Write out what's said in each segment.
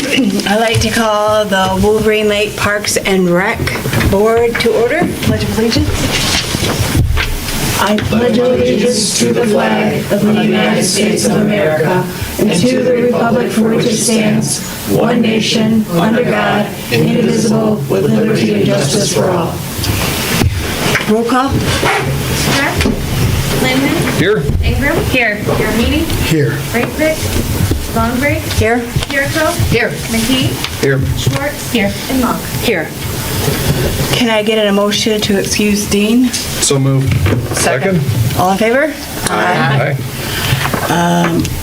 I'd like to call the Wolverine Lake Parks and Rec Board to order. Pledge of allegiance. I pledge allegiance to the flag of the United States of America and to the republic for which it stands, one nation, under God, indivisible, with liberty and justice for all. Roll call. Strack. Lindman. Here. Ingram. Here. Garmini. Here. Breakbrick. Longbreak. Here. Jericho. Here. McKee. Here. Schwartz. Here. And Monk. Here. Can I get a motion to excuse Dean? So moved. Second? All in favor? Aye.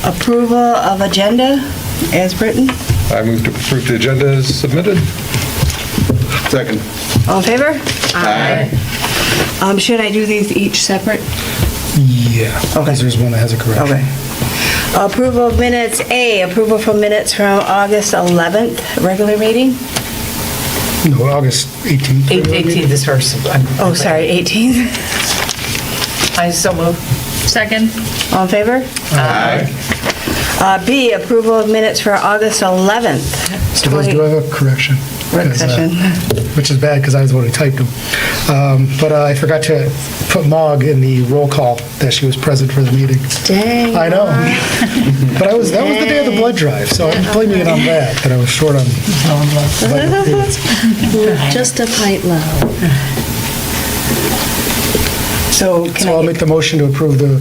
Approval of agenda as written. I move to approve the agenda as submitted. Second. All in favor? Aye. Should I do these each separate? Yeah. Okay. There's one that has a correction. Okay. Approval of minutes. A, approval for minutes from August 11th, regular meeting. No, August 18th. 18th is first. Oh, sorry, 18th. I so move. Second. All in favor? Aye. B, approval of minutes for August 11th. So those do have a correction. Work 'cause, session. Which is bad because I was the one who typed them. But I forgot to put Mog in the roll call that she was present for the meeting. Dang. I know. But that was the day of the blood drive, so I'm blaming it on that I was short on blood payments. Just a pint low. So can So I'll I make the motion to approve the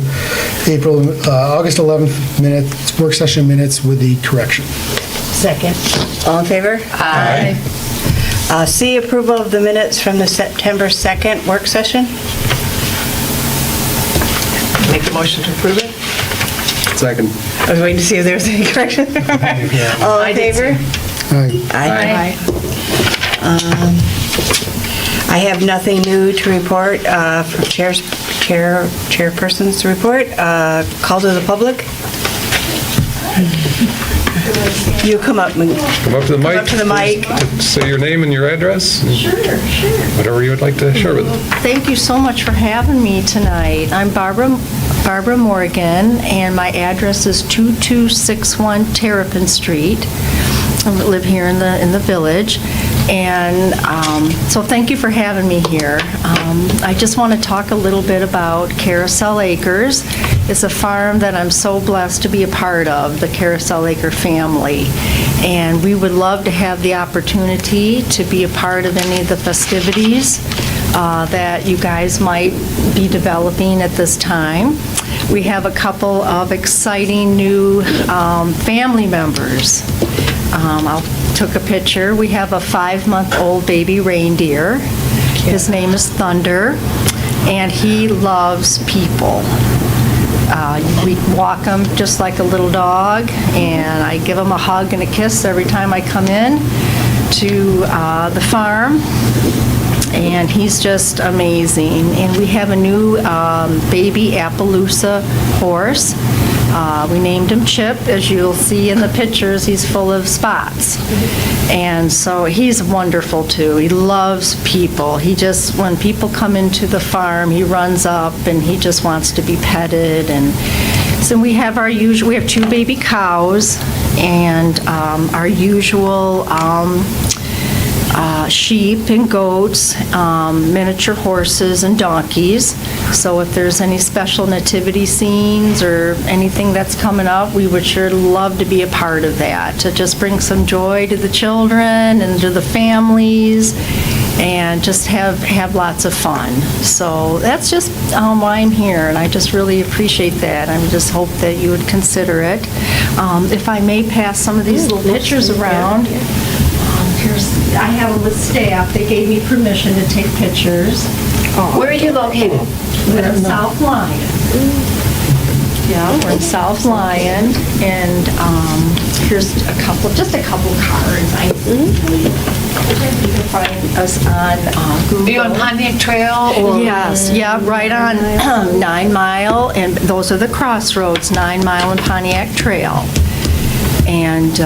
August 11th minutes, work session minutes with the correction. Second. all in favor? Aye. C, approval of the minutes from the September 2nd work session. Make the motion to approve it? Second. I was waiting to see if there was any correction. All in favor? Aye. Aye. I have nothing new to report for chairperson's report. Call to the public. You come up and Come up to the mic. up to the mic. Say your name and your address. Sure. Whatever you would like to share with us. Thank you so much for having me tonight. I'm Barbara Morgan, and my address is 2261 Terrapin Street. I live here in the village, and so thank you for having me here. I just want to talk a little bit about Carousel Acres. It's a farm that I'm so blessed to be a part of, the Carousel Acre family. And we would love to have the opportunity to be a part of any of the festivities that you guys might be developing at this time. We have a couple of exciting new family members. I took a picture. We have a 5-month-old baby reindeer. His name is Thunder, and he loves people. We walk him just like a little dog, and I give him a hug and a kiss every time I come in to the farm, and he's just amazing. And we have a new baby Appaloosa horse. We named him Chip. As you'll see in the pictures, he's full of spots. And so he's wonderful too. He loves people. He just, when people come into the farm, he runs up and he just wants to be petted. And so we have we have 2 baby cows and our usual sheep and goats, miniature horses and donkeys. So if there's any special nativity scenes or anything that's coming up, we would sure love to be a part of that, to just bring some joy to the children and to the families and just have lots of fun. So that's just why I'm here, and I just really appreciate that. I just hope that you would consider it. If I may pass some of these little pictures around. I have them with staff. They gave me permission to take pictures. Where are you located? We're in South Lyon. Yeah, we're in South Lyon, and here's just a couple cards. You can find us on Google. Are you on Pontiac Trail? Or? Yes, yeah, right on 9 Mile, and those are the crossroads, 9 Mile and Pontiac Trail. And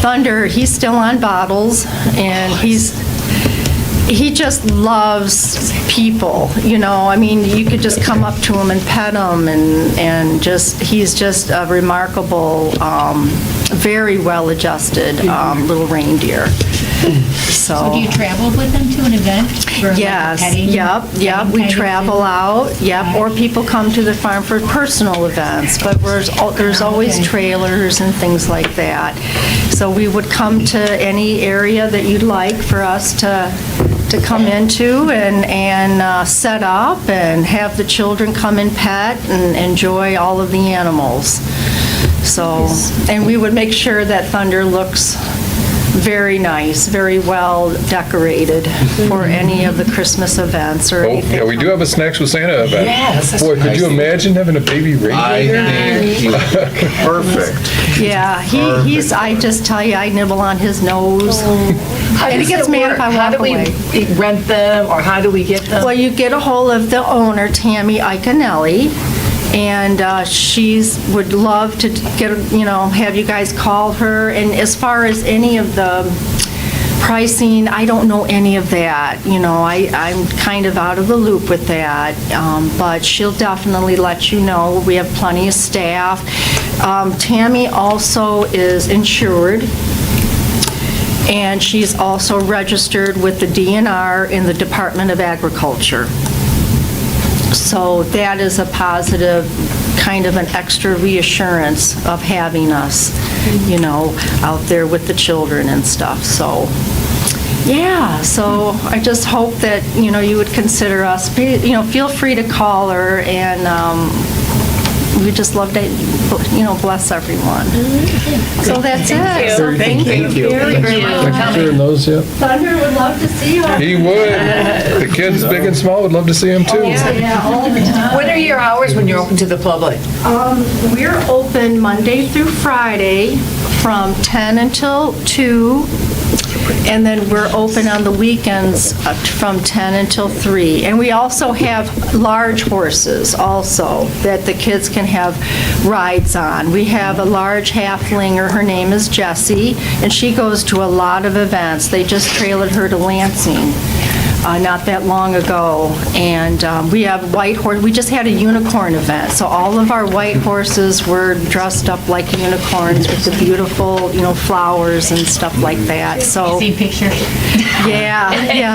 Thunder, he's still on bottles, and he just loves people, you know. I mean, you could just come up to him and pet him, and he's just a remarkable very well-adjusted little reindeer. So do you travel with them to an event? For like a Yes, petting- yep, petting we kind of travel thing? out, yep, or people come to the farm for personal events, but there's always trailers and things like that. So we would come to any area that you'd like for us to come into and set up and have the children come and pet and enjoy all of the animals. So, and we would make sure that Thunder looks very nice, very well decorated for any of the Christmas events or Oh, anything. yeah, we do have a Snacks with Santa event. Yes, that's Boy, could you imagine having a baby reindeer? I think he's perfect. Yeah, he's, I just tell you, I nibble on his nose. How And he does gets it mad work? if I How walk do we away. rent them, or how do we get them? Well, you get a hold of the owner, Tammy Iconelli, and she's, would love to get, have you guys call her. And as far as any of the pricing, I don't know any of that. I'm kind of out of the loop with that, but she'll definitely let you know. We have plenty of staff. Tammy also is insured, and she's also registered with the DNR in the Department of Agriculture. So that is a positive, kind of an extra reassurance of having us, out there with the children and stuff. So, yeah, so I just hope that, you would consider us. Feel free to call her, and we just love to, bless everyone. So that's it. So thank you very much. Doing those yet? Thunder would love to see you. He would. The kids, big and small, would love to see him too. Yeah, all the time. What are your hours when you're open to the public? We're open Monday through Friday from 10 until 2, and then we're open on the weekends from 10 until 3. And we also have large horses also that the kids can have rides on. We have a large halflinger, her name is Jessie, and she goes to a lot of events. They just trailered her to Lansing not that long ago, and we have white horse. We just had a unicorn event, so all of our white horses were dressed up like unicorns with the beautiful, flowers and stuff like that. So See picture? yeah,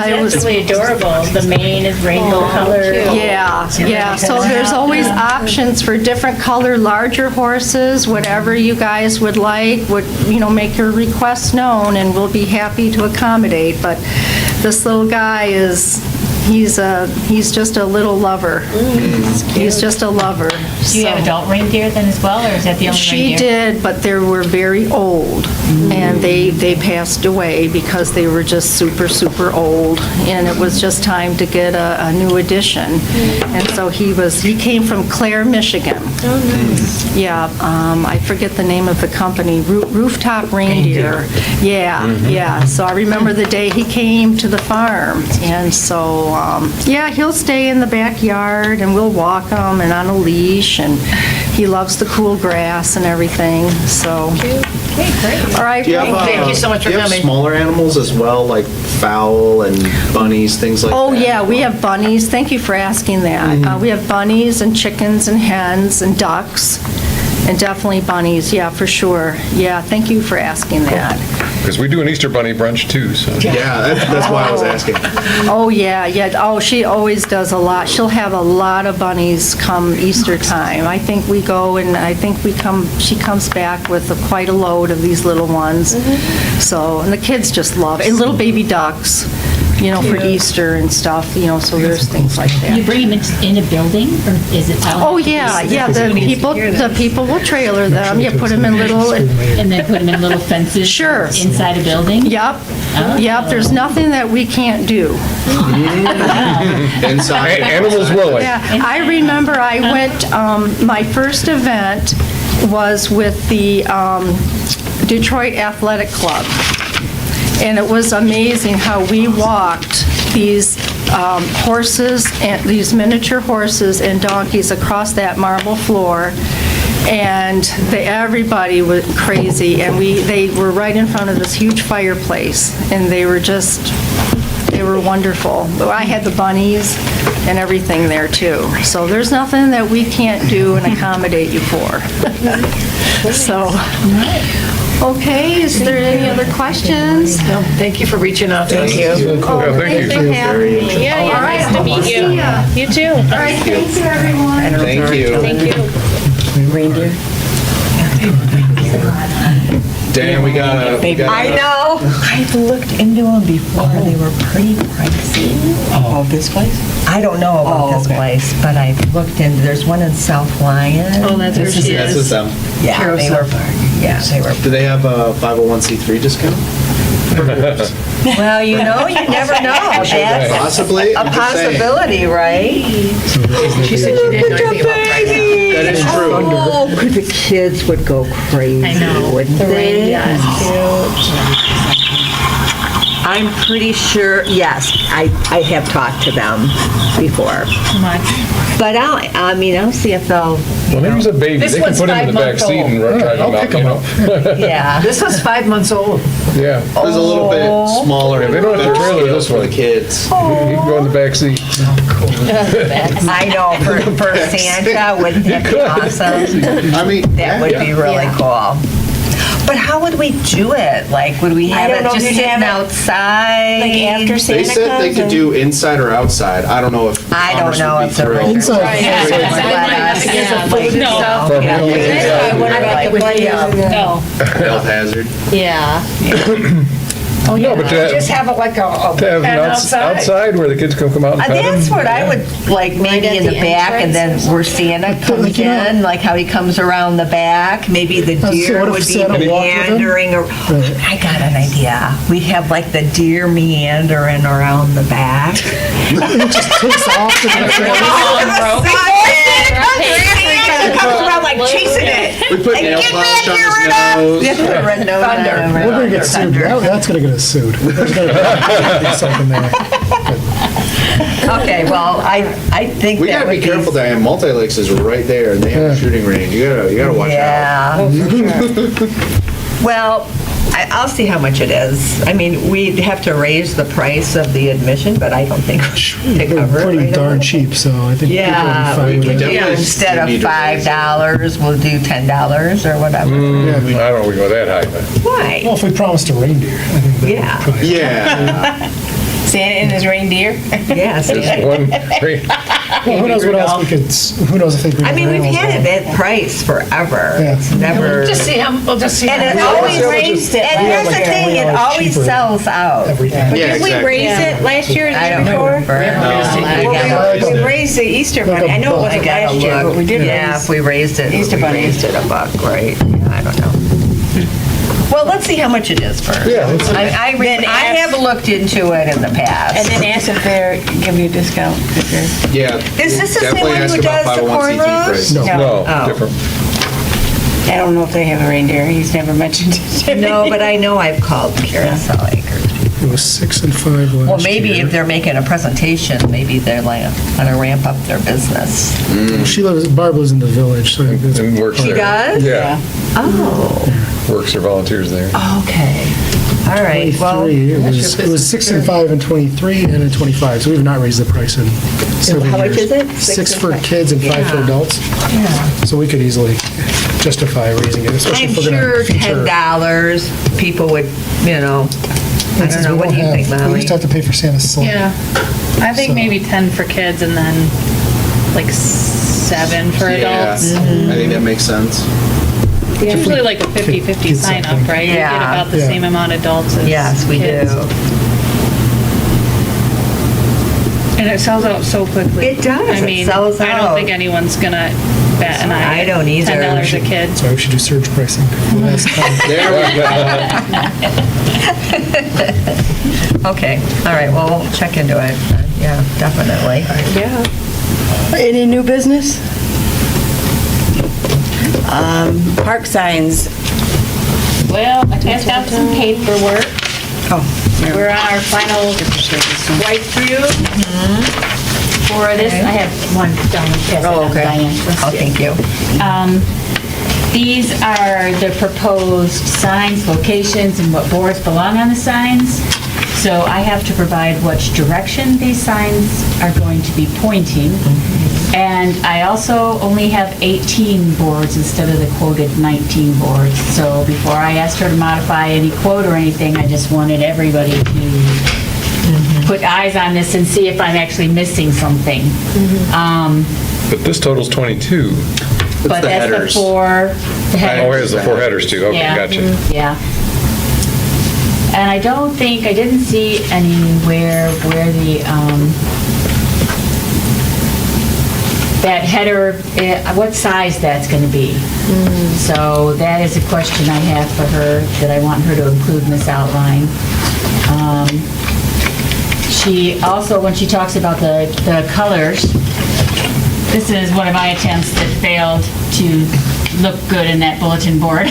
it was. Absolutely adorable. The mane is rainbow colored. Yeah. So there's always options for different color, larger horses, whatever you guys would like, make your requests known, and we'll be happy to accommodate. But this little guy he's just a little lover. He's just a lover. Do you have adult reindeer then as well, or is that the only She reindeer? did, but they were very old, and they passed away because they were just super, super old, and it was just time to get a new addition. And so he came from Clare, Michigan. Oh, nice. Yeah, I forget the name of the company, Rooftop Reindeer. Yeah. So I remember the day he came to the farm, and so, he'll stay in the backyard, and we'll walk him and on a leash, and he loves the cool grass and everything, so. Okay, great. All right, Do you have, Thank you so much for do you have coming. smaller animals as well, like fowl and bunnies, things like that? Oh, yeah, we have bunnies. Thank you for asking that. We have bunnies and chickens and hens and ducks, and definitely bunnies, yeah, for sure. Yeah, thank you for asking that. Because we do an Easter bunny brunch too, so. Yeah, that's why I was asking. Oh, yeah. Oh, she always does a lot. She'll have a lot of bunnies come Easter time. I think we go, and I think she comes back with quite a load of these little ones. So, and the kids just love it. And little baby ducks, for Easter and stuff, so there's things like that. You bring them in a building, or is it out? Oh, yeah, the people will trailer them. You put them in little, And then put them in little fences? Sure. Inside a building? yep, there's nothing that we can't do. Inside. Animals willing. Yeah, I remember I went, my first event was with the Detroit Athletic Club, and it was amazing how we walked these horses, and these miniature horses and donkeys across that marble floor, and everybody was crazy, and they were right in front of this huge fireplace, and they were wonderful. I had the bunnies and everything there too. So there's nothing that we can't do and accommodate you for. So, Okay, is there any other questions? No, thank you for reaching out to us. Yeah, thank you. Thanks for having me. Yeah, yeah, nice to meet you. You too. All right, thanks, everyone. Thank you. Thank you. Reindeer. Dan, we got I know. I've looked into them before. They were pretty pricey. Oh, this place? I don't know about this place, but I've looked into, there's one in South Lyon. Oh, that's where she That's is. with them. Yeah, they were, they were. Do they have a 501c3 discount? Well, you never know. That's Possibly. a I'm just saying. possibility, right? She said she didn't know anything about pricing. That is true. Oh, the kids would go crazy, I know. wouldn't The they? reindeer is cute. I'm pretty sure, yes, I have talked to them before. Much. But I'll see if they'll, When he's a baby, This they can one's put him in the 5 back months seat and old. drive I'll him out, pick you him know? up. yeah. This was 5 months old. Yeah. There's a little bit smaller. Yeah, they don't have the better trailer scale this for way. the kids. He can go in the back seat. I know, for Santa, wouldn't that be awesome? I mean, That would be really cool. But how would we do it? Like, would we have don't it know if just you'd sitting have it, outside? Like after Santa They said they comes could and- do inside or outside. I don't know if I don't Commerce know would be if the thrilled. Inside. Yeah, Would yeah, let us, yeah, like, like, no. For yeah. him, Yeah. What about the Like, playground? No. Health hazard. Yeah. Oh, no, but Just have it like to have an an outside where the kids can come out and pet him. That's what I would like, maybe at in the the back, and then entrance where Santa comes in, like how he comes around the back, maybe the So deer what if would be Santa walked with him? meandering. I got an idea. We'd have like the deer meandering around the back. Just takes off to the Santa comes around like chasing it. We put nail polish on his nose. Red nose. We're gonna get sued. That's gonna get us sued. There's gonna be something there. Okay, well, I think We that gotta be would careful, Diane. Multi-Lakes is right there, and they have a shooting range. You gotta watch out. Yeah. Well, I'll see how much it is. I mean, we'd have to raise the price of the admission, but I don't think we should They're cover it. pretty right darn away. cheap, so I think people Yeah, will we be fine could with do, it. Definitely instead of need to raise it. $5, we'll do $10 or whatever. I don't know if we go that high, but. Why? Well, if we promised a reindeer, I think that would Yeah. probably. Yeah. Santa and his reindeer? Yes. Just one, Well, who knows what else we could, who knows if they bring I mean, other we've animals had along. it at price forever. Yeah. It's never. Just see how, we'll just see. And it how always raised it And here's the last thing, it year. always Cheaper. sells out. Everything. Yeah, Did we exactly. raise it last year or the I year don't before? remember. We raised the Easter bunny. I know it I wasn't gotta last year, but we did Yeah, raise. if we raised it, Easter we bunny. raised it $1, right? Yeah, I don't know. Well, let's see how much it is first. Yeah, let's see. I Then ask- have looked into it in the And past. then ask if they're give you a discount. if they're- Yeah. Is this the same Definitely one ask who about does the 501c3 cornrows? price. No. No, Oh. different. I don't know if they have a reindeer. He's never mentioned it to me. No, but I know I've called Carousel Acres. It was 6 and 5 last Well, maybe year. if they're making a presentation, maybe they're like gonna ramp up their business. She lives, Barb lives in the village, so I think that's. And works She there. does? Yeah, Oh, works or volunteers there. okay. All right, well. 23, it was 6 and 5 and 23 and in 25, so we've not raised the price in several years. How much is it? 6 for kids and 5 for adults. So we could easily justify raising it, especially I'm if we're sure going to feature. $10, people would, I don't Since know, we what do you don't think, have- We Molly? used to have to pay for Santa's sleigh. Yeah. I think So- maybe 10 for kids and then like 7 for Yeah, adults. I think that makes sense. It's usually like a 50-50 Kids sign up, something. right? You get Yeah. about the Yeah. same amount of adults as Yes, we do. kids. And it sells out so quickly. It does. I It mean, sells I don't out. think anyone's gonna bat an eye. I don't either. $10 a kid. So we should do surge pricing. Last time. There we go. Okay, all right, well, we'll check into it. Yeah, definitely. Any new business? Park signs. Well, I passed out some paperwork. We're on our final swipe through for this. I have one down. Oh, okay. Oh, thank you. These are the proposed signs, locations, and what boards belong on the signs. So I have to provide which direction these signs are going to be pointing. And I also only have 18 boards instead of the quoted 19 boards. So before I asked her to modify any quote or anything, I just wanted everybody to put eyes on this and see if I'm actually missing something. But this totals 22. But the that's headers. the four, the Oh, headers. here's the 4 headers too. Okay, Yeah. gotcha. Yeah. And I didn't see anywhere where the, that header, what size that's going to be. So that is a question I have for her, that I want her to include in this outline. She also, when she talks about the colors, this is one of my attempts that failed to look good in that bulletin board.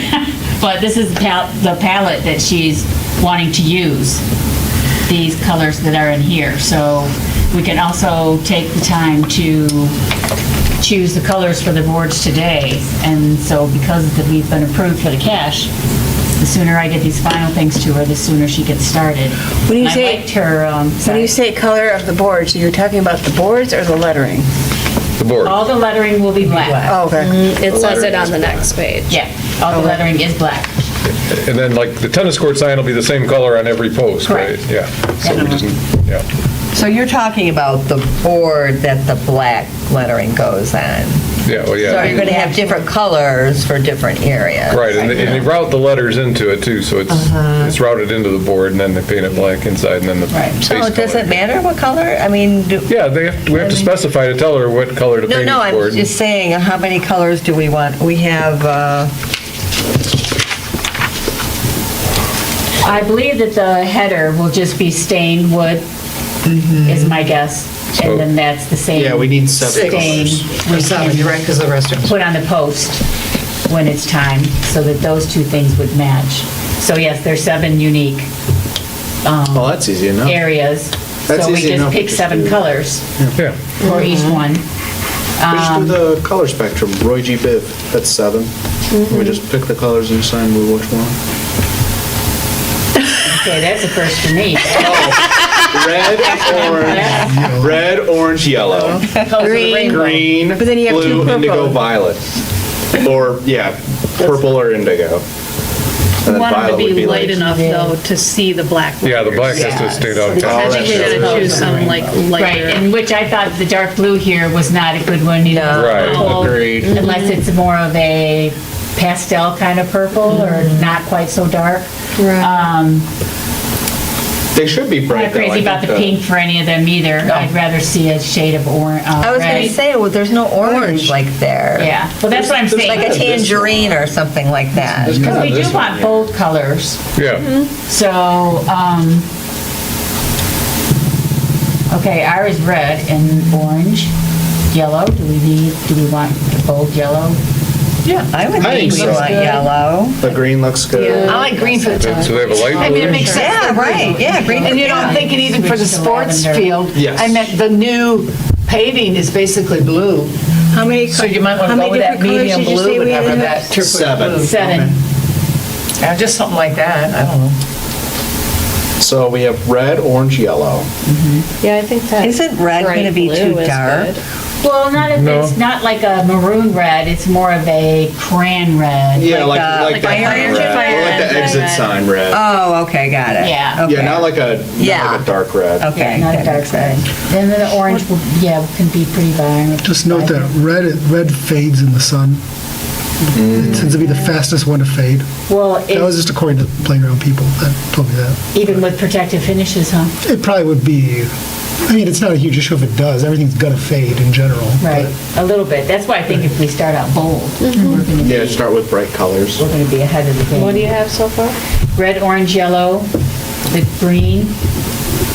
But this is the palette that she's wanting to use, these colors that are in here. So we can also take the time to choose the colors for the boards today. And so because we've been approved for the cash, the sooner I get these final things to her, the sooner she gets started. When you And say- I liked her, When you say color of the boards, you're talking about the boards or the lettering? The board. all the lettering will be black. Oh, okay. It says it on the next page. Yeah, all the lettering is black. And then like the tennis court sign will be the same color on every post, right? Correct. Yeah. So we just, yeah. So you're talking about the board that the black lettering goes on. Yeah, well, So you're yeah. going to have different colors for different areas. Right, and they route the letters into it too, so it's routed into the board and then they paint it black inside and then the Right. base So color. does it matter what color? I mean, Yeah, we have to specify to tell her what color to no, paint no, each I'm board. just saying, how many colors do we want? We have, I believe that the header will just be stained wood, is my guess. So- And then that's the same. Yeah, we need 7 Stained, colors. we Seven, you're right, can because the restrooms. put on the post when it's time, so that those two things would match. So yes, there's 7 unique Oh, that's easy enough. areas. That's So we easy just enough to pick just 7 do. colors Yeah. for each one. We just do the color spectrum, Roy G. Biv, that's 7. We just pick the colors and decide which one. Okay, that's a first for me. Red, orange, yellow. Green. Green, But then you have two blue, indigo, purple. violet. Or, yeah, purple or indigo. And then Want them to violet would be like- light enough, though, to see the black Yeah, the black letters. has to stand out. I think we gotta choose some like Right, lighter. and which I thought the dark blue here was not a good one either. Right, Purple, agreed. Unless it's more of a pastel kind of purple or not quite so dark. They should be I'm bright not though. crazy I about the think pink for any of them either. I'd rather see a shade of orange, I was going red. to say, well, there's no orange like there. Yeah, well, that's what I'm saying. Like a tangerine or something like that. Because we This do one, want yeah. bold colors, Yeah. so, okay, ours is red and orange, yellow. Do we want the bold yellow? I would I think think we so. want yellow. The green looks good. I like green for the So they have a light I mean, it blue? makes sense. Yeah, right, yeah, green. And you know, I'm thinking even for the Switch to sports lavender. field, Yes. I meant the new paving is basically blue. How many? So you might want how to go many with that different colors medium did you say blue, we had whatever, in that it? turquoise 7. blue. 7. Yeah, just something like that, I don't know. So we have red, orange, yellow. Yeah, I think that. Isn't red bright gonna be blue too is dark? good. Well, No. it's not like a maroon red, it's more of a crayon red. Yeah, like like the fire sign engine? red. Or like the exit sign red. Oh, okay, got it. Yeah. Okay. Yeah, not like a dark red. Okay. Not a that dark makes red. sense. And then the orange, can be pretty vibrant. Just note that red fades in the sun. It tends to be the fastest one to fade. Well, That was just according to playground people that told me that. even with protective finishes, huh? It probably would be, I mean, it's not a huge issue if it does. Everything's gonna fade in general. Right, a little bit. That's why I think if we start out bold, we're gonna Yeah, be, start with bright colors. we're gonna be ahead of the game. What do you have so far? Red, orange, yellow, the green.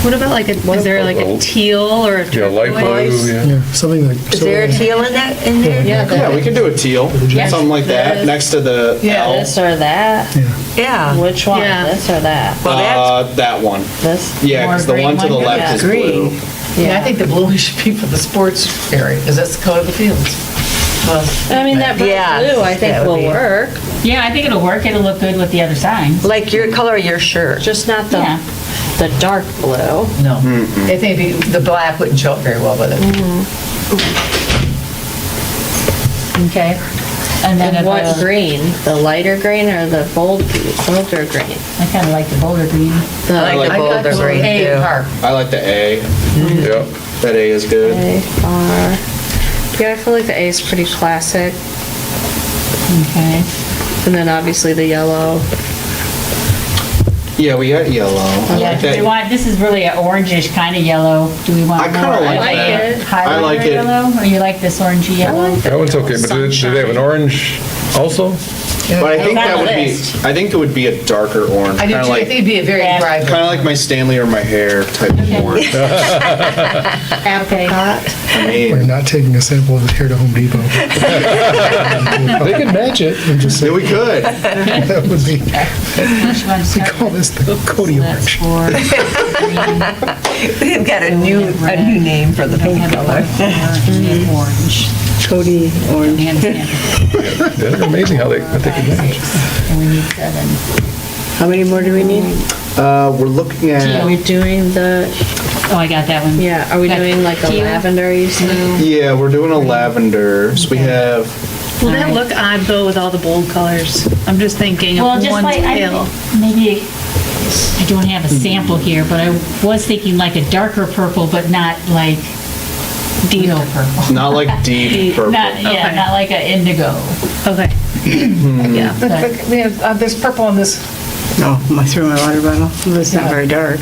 What about like is there like a teal or a Yeah, light turquoise? blue, yeah. Yeah, something like. Is there a teal in there? Yeah, we could do a teal, something like that, next to the Yeah. L. This or that? Yeah. Which one? Yeah. This or that? Well, That one. This? Yeah, because the More one to the green one? left is Green. blue. Yeah, I think the blue should be for the sports area, because that's the color of the fields. Well, I mean, that bright Yeah, blue I think that would will be- work, Yeah, I think it'll work. It'll look good with the other signs. Like your color of your shirt. just not Yeah. the dark blue. no. I think the black wouldn't show up very well with it. Okay. And then And what what green? green? The lighter green or the bolder green? I kind of like the bolder green. I like the bolder green A too. park. I like the A. Yep. That A is good. Yeah, I feel like the A is pretty classic. Okay. And then obviously the yellow. Yeah, we got yellow. I Yeah, like do we that. want, this is really an orangish kind of yellow. Do we want I more? kinda like that. Highlighter I like it. yellow? Or you like this orangey yellow? That one's okay, but do they have an orange also? But I think It's on that the would be, list. I think it would be a darker orange. I do Kinda too, I like- think it'd be a very Yeah. bright. Kind of like my Stanley or my hair type of orange. Okay. I We're mean, not taking a sample of it here to Home Depot. They could match it. I'm just yeah, saying, we could. that would be, Which one we start call with? this the Cody That's orange. for green. We've got a new name for the paint color. Orange. Cody orange. And They're amazing how they can manage. And we need 7. How many more do we need? We're looking Are at, we doing the, Oh, I got that one. yeah, are we Got doing like a teal. lavender you said? yeah, we're doing a lavender. So we have, Will that look odd though with all the bold colors? I'm just thinking Well, of just one like, tail. maybe, I don't have a sample here, but I was thinking like a darker purple, but not like real purple. not like deep purple. Not, yeah, Okay. not like a indigo. Okay. Yeah. We have, there's purple on this. No, I threw my water bottle. It's not very dark.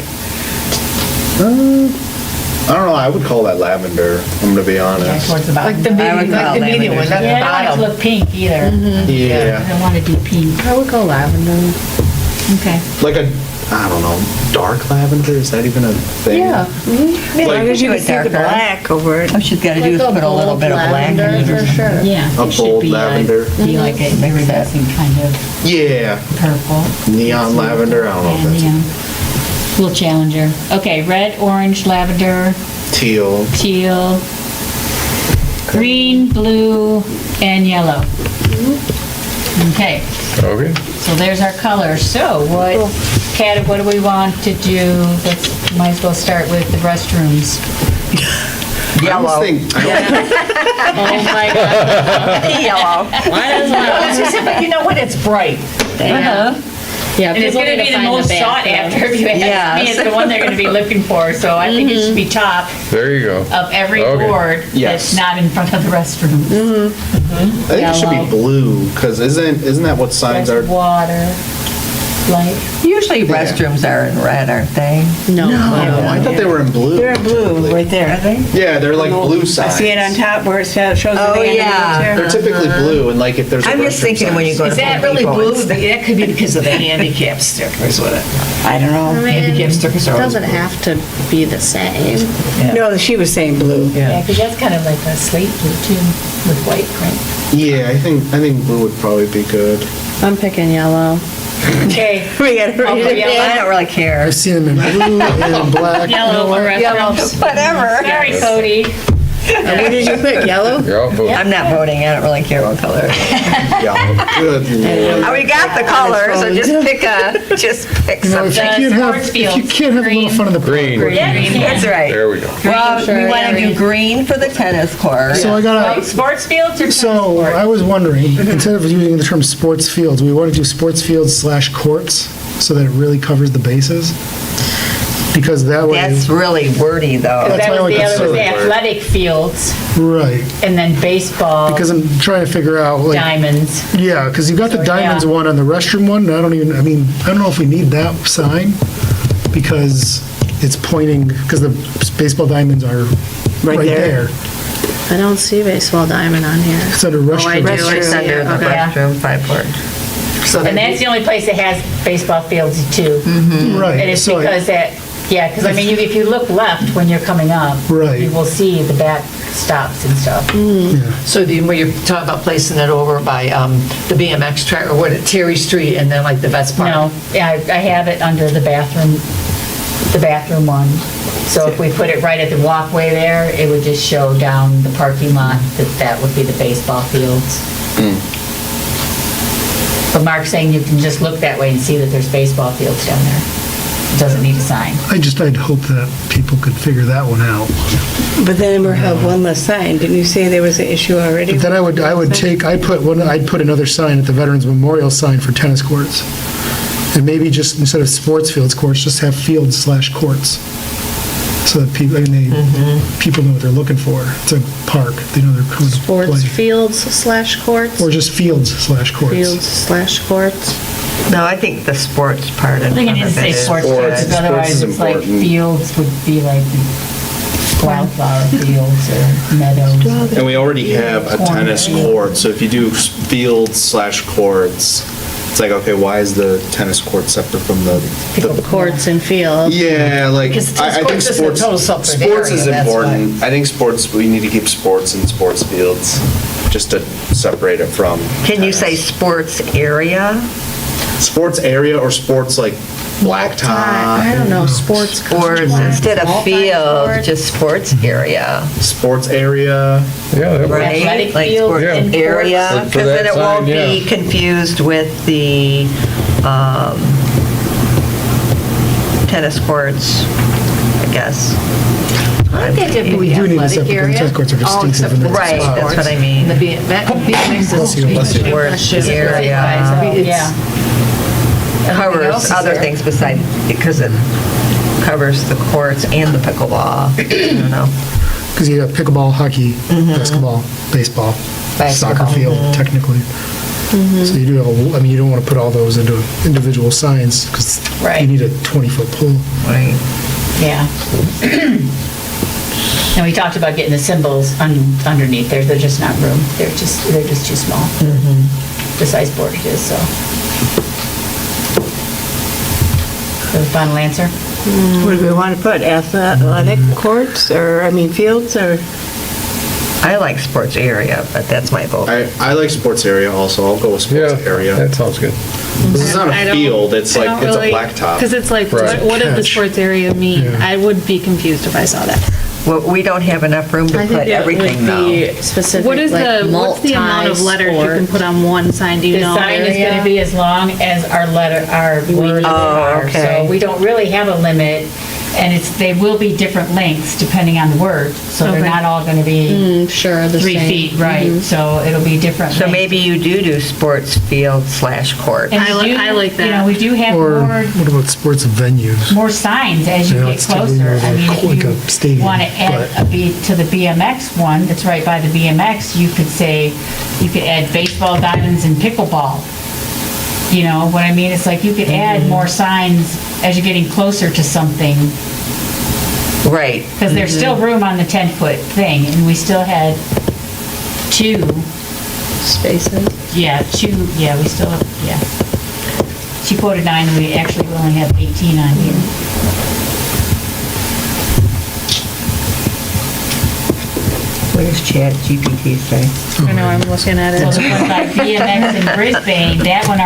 I don't know, I would call that lavender, I'm gonna be honest. Towards the Like bottom. the medium, like the medium one, not the Yeah, I don't want it to bottom. look pink either. I Yeah, don't want it to be pink. I would go lavender. Okay. like a, I don't know, dark lavender, is that even a thing? Yeah. As long as you can see the black over it. All she's got to do is put a little bit of black in it. For sure. Yeah. A it should bold be lavender? Be like a iridescent kind of Yeah, purple. neon lavender, I don't know if Yeah, that's Little challenger. Okay, red, orange, lavender, teal. teal, green, blue, and yellow. Okay, Okay. so there's our colors. So Kat, what do we want to do? Might as well start with the restrooms. I almost think, Oh my God. Yellow. But you know what, it's bright. Yeah, And it's people gonna need be to the find most the sought bathroom. after, if you ask me, it's the one they're gonna be looking for. So I think it should be top There you go. of every Okay. board Yes. that's not in front of the restroom. I think it should be Yellow. blue, because isn't that what signs are? Water, light. Usually restrooms are in red, aren't they? No. Oh, I thought they were in blue. They're blue right there. Yeah, they're like blue I signs. see it on top where it shows the Oh, name yeah. of the They're typically blue, and like if there's a I'm just restroom thinking when you sign. go to Is that Home really Depot, blue? it's- That could be because of the handicap stickers with it. I don't know. Handicap stickers are It always doesn't blue. have to be the same. No, she was saying blue. Yeah, because that's kind of like a slate blue too, with white print. Yeah, I think blue would probably be good. I'm picking yellow. Okay. We gotta read it. I don't really care. I've seen them in blue and black. Yellow for restrooms. Whatever. Sorry, Cody. What did you pick, yellow? You're out voting. I'm not voting, I don't really care what color. Yeah, good lord. We got the colors, so just pick You know, if you something. can't have, sports if you fields, can't have a little green. fun in the park. Green. That's right. There we go. Well, Sure, we want to do green for the tennis court. So I got Sports fields or tennis So court? I was wondering, instead of using the term sports fields, we want to do sports fields / courts so that it really covers the bases. Because that way, That's really wordy, though. That's That my was only the other, was the concern. athletic fields, right, and then baseball, because I'm trying to figure out, like, diamonds. yeah, because you've got the diamonds yeah. one on the restroom one, and I don't know if we need that sign, because it's pointing, because the baseball diamonds are right there. there. I don't see baseball diamond on here. It's under Oh, I restroom. do. It's under the Okay. restroom, 5 court. And that's the only place that has baseball fields too. Right. And it's so I- because that, yeah, because I mean, if you look left when you're coming up, Right. you will see the back stops and stuff. So when you're talking about placing it over by the BMX track or what, Terry Street and then like the Vets Park? No, yeah, I have it under the bathroom one. So if we put it right at the walkway there, it would just show down the parking lot that would be the baseball fields. But Mark's saying you can just look that way and see that there's baseball fields down there. doesn't need a sign. I'd hope that people could figure that one out. But then we'll have one less sign. Didn't you say there was an issue already? But then I'd put another sign at the Veterans Memorial sign for tennis courts. And maybe just, instead of sports fields courts, just have fields/courts. So that people, people know what they're looking for. It's a park, they know they're coming to play. Sports fields/courts? Or just fields/courts. Fields/courts. No, I think the sports part I of think it it needs to say is sports good. fields, because otherwise is it's like important. fields would be like wildflower fields or meadows. And we already have a tennis court, so if you do fields/courts, it's like, okay, why is the tennis court separate from the Courts and fields. Yeah, like, Because the I think sports is a sports, total separate sports is area, that's important. I think sports, we need to keep sports in sports fields, just to separate it from. Can you say tennis. sports area? Sports area or sports like blacktop? I don't know, sports. Or instead of field, Multi-sport. just sports area, Sports area. Yeah, that works. right? Athletic Like field sports and area, courts. For because then that it won't sign, be yeah. confused with the tennis courts, I guess. I think it'd be We the do need a athletic separate, area. tennis courts are All distinctive in that Right, spot. that's what I And mean. the BMX Bless you, bless you. Sports Right, area so, yeah. Everything else covers is other there. things besides, because it covers the courts and the pickleball. I don't know. Because you have pickleball, hockey, basketball, baseball, soccer Basketball. field, technically. So you do have, you don't want to put all those into individual signs, because Right. you need a 20-foot pole. Right. Yeah. And we talked about getting the symbols underneath there, they're just not room, they're just too small. The size board it is, so. The final answer? What do we want to put, athletic courts, or, fields, or? I like sports area, but that's my vote. I like sports area also, I'll go with sports Yeah, area. that sounds good. This is not I a don't- field, it's like, it's a blacktop. Because it's like, Right. what does the Catch. sports area mean? Yeah. I would be confused if I saw that. Well, we don't have enough room to I put think it everything would now. be specific, What is like what's the amount of letters you can put on one sign, do you The know? sign is going to be as long as our words are. okay. So we don't really have a limit, and they will be different lengths depending on the word. So they're Okay. not all going to be Sure, the 3 same. feet, right? So it'll be different So lengths. maybe you do sports field/court. And I we li- do- I like that. You know, we do have Or more what about sports venues? more signs as you Yeah, get it's typically closer. more I mean, like a if stadium, you want to add to the BMX one, that's right by the BMX, you could add baseball diamonds and pickleball. You know what I mean? It's like you could add more signs as you're getting closer to something, Right. because there's still room on the 10-foot thing, and we still had two, Spaces. we still, yeah. She quoted 9, and we actually only have 18 on here. What does Chat GPT say? I know, I'm looking at So it. the one by BMX in Brisbane, that one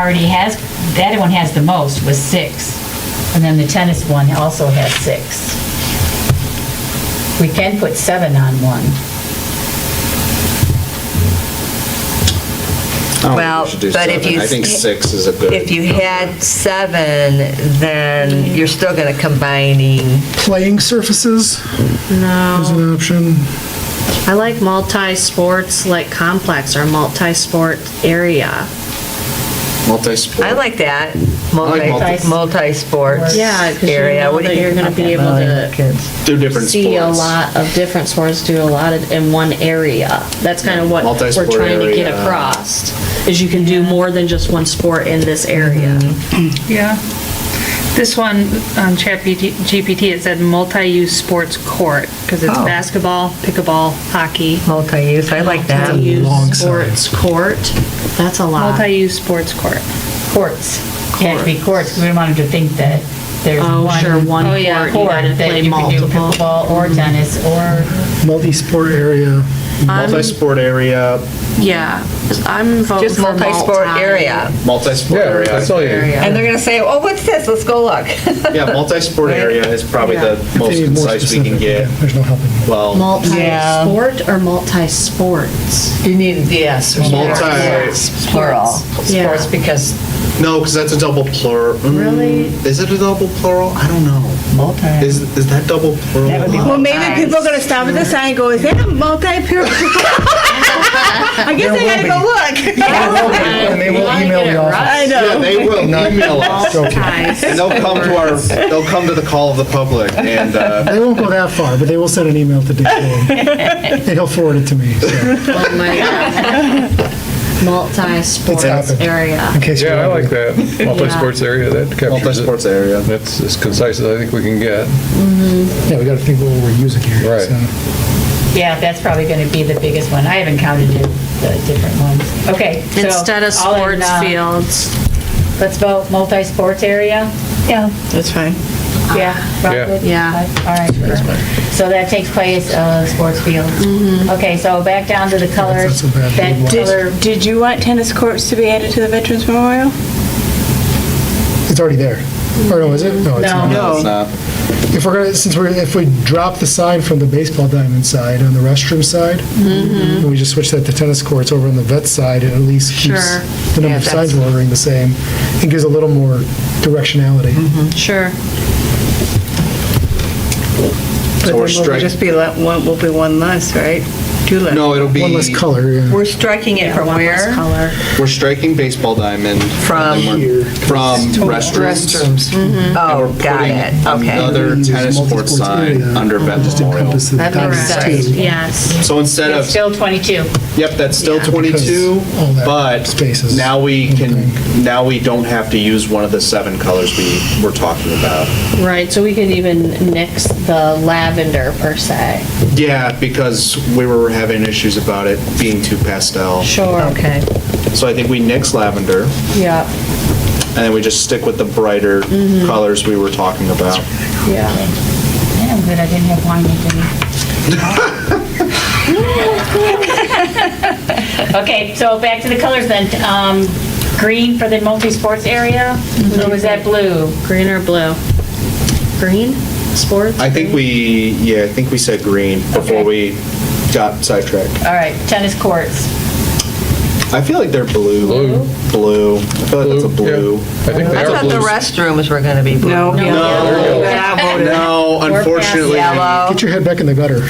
has the most, was 6. And then the tennis one also has 6. We can put 7 on one. I don't think Well, we should do but if 7. you I think s- 6 is a good. If you had 7, then you're still going to combining. Playing surfaces is No, an option. I like multi-sports, like complex or multi-sport area. Multi-sport. I like that. like Multi-sports Yeah, because you area. know What do that you you're gonna think be about able that, to kids? Do different see a sports. lot of different sports, do a lot of, in one area. That's kind of what we're Multi-sport trying to get area. across, is you can do more than just one sport in this area. Yeah. This one, on ChatGPT, it said multi-use sports court, because it's Oh. basketball, pickleball, hockey. Multi-use, I like that. Multi-use long sports court, that's a lot. Multi-use sports court. Courts. Can't be courts, 'cause we don't want them to think that there's Oh, one sure, one Oh, yeah. court, you court gotta that play you can do multiple. pickleball or tennis or, Multi-sport area, Multi-sport area, Yeah, I'm voting Just for multi-sport area. multi-sport Yeah, area. that's all you need. And they're gonna say, oh, what's this? Let's go look. Yeah, multi-sport area is probably the If most they need more concise we can specific, get. yeah, there's no helping you. Well, Multi-sport or multi-sports? You need, yes. or multi, Plural. Sports, because no, because that's a double plural. Really? Is it a double plural? I don't know. multi. Is that double plural? That would be Well, maybe people are gonna stop at the sign and go, is that a multi-period? I guess I gotta go look. And they will email the office. I Yeah, know. they will email us. And they'll come to the call of the public and, They won't go that far, but they will send an email to Dick Ford, and he'll forward it to me, so, Oh my God. Multi-sports happened. area. in case you're Yeah, I like wondering. that. Multi-sports area, that captures it. multi-sports area. That's as concise as I think we can get. Yeah, we gotta think what we're using here. Right. so. Yeah, that's probably going to be the biggest one. I haven't counted it, the different ones. Okay. so Instead of all in, sports fields. Let's vote multi-sports area. Yeah, that's fine. Yeah. Rob, Yeah. good? Yeah. All right. So that takes place, sports field. Okay, so back down to the colors. not so bad. That color, Did you want tennis courts to be added to the Veterans Memorial? It's already there. Or no, is it? No, it's No. not. No, it's not. If we drop the sign from the baseball diamond side on the restroom side, and we just switch that to tennis courts over on the vet side, it at least keeps Sure. the number of signs we're ordering the same. It gives a little more directionality. Sure. But then we're will strike- just be will be one less, right? Two less. No, it'll be, One less color, yeah. We're striking it from where? Color. we're striking baseball diamond. From and then we're- From restrooms. And Oh, we're got putting it. Okay. another Use tennis court multi-sports sign area. under vet Just memorial. encompass the That makes diamond sense. too. Yes. So instead it's of, still 22. yep, that's still Yeah. 22, Because all that but space is now we one can, thing. now we don't have to use one of the 7 colors we were talking about. Right, so we can even nix the lavender per se. Yeah, because we were having issues about it being too pastel. Sure. Okay. So I think we nix lavender, Yeah, and then we just stick with the brighter colors we were talking about. yeah. Yeah, I'm good. I didn't have wine with me. Okay, so back to the colors then. Green for the multi-sports area, or was that blue? Green or blue? Green? Sports? I think I think we said green before Okay. we got sidetracked. All right, tennis courts. I feel like they're blue. Blue. I feel like that's a blue. Yeah. I think they I are thought the blues. restrooms were gonna be blue. No. No, unfortunately. Yellow. Get your head back in the gutter.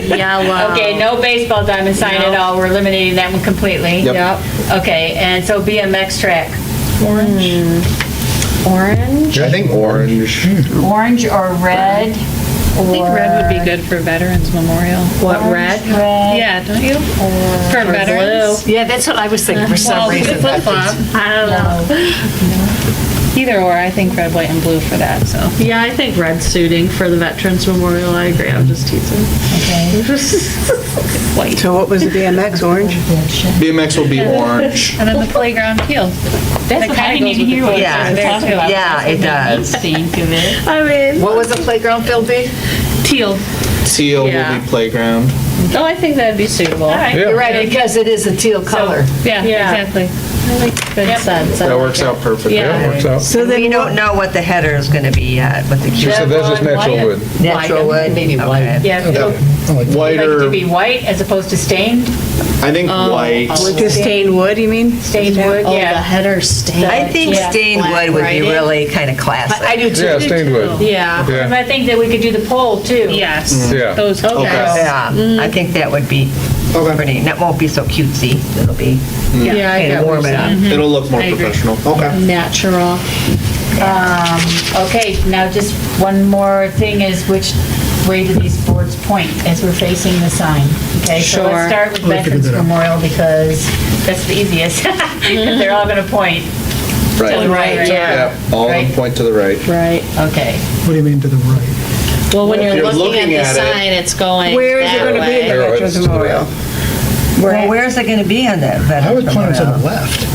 Yellow. Okay, no baseball diamond sign at all. We're eliminating that one completely. Yep. Okay, and so BMX track. Orange? I think orange. Orange or red? I think red would be good for Veterans Memorial. What, red? Red. Yeah, don't you? For veterans? Yeah, that's what I was thinking for some Well, we reason. could flip-flop. I don't know. Either or, I think red, white, and blue for that, so. Yeah, I think red suiting for the Veterans Memorial. I agree. I'm just teasing. White. So what was the BMX, orange? BMX will be orange. And then the playground teal. That's what I need to hear what Yeah. you're talking about. Yeah, it does. Think of it. I mean, What was the playground field be? Teal. Teal Yeah. will be playground. oh, I think that'd be suitable. All right. Yeah. You're right, because it is a teal color. Yeah, exactly. Good sense. I That like works it. out perfectly. Yeah, it works out. So then We don't know what the header is gonna be yet, what the She cue. said that's just natural wood. Natural wood? Maybe Okay. white. Yeah, I like that. like it Whiter, to be white as opposed to stained? I think white. Just stained wood, you mean? Stained wood, Oh, the yeah. header stain. I think Yeah. stained wood would be Black really kind of classic. I do too. Yeah, stained wood. Yeah. And Yeah, I think that we could do the pole too. Yes. Yeah. Those Okay. colors. Yeah, I think that would be pretty, that won't be so cutesy. It'll be Yeah, I kind get of what warm you're it up. saying. It'll look more I agree. professional. Okay. Natural. Okay, now just one more thing is which way do these boards point as we're facing the sign? Okay, so Sure. let's start with Well, I figured Veterans that out. Memorial because that's the easiest. Because they're all gonna point to the Right. right. Yep, all of them Right. point to the right. Right. Okay. What do you mean to the right? Well, when If you're you're looking looking at the at it- sign, it's going Where is it that gonna be in the way. Arrowheads Veterans to the Memorial? Well, where's it gonna be on that I Veterans would point it to the Memorial? left.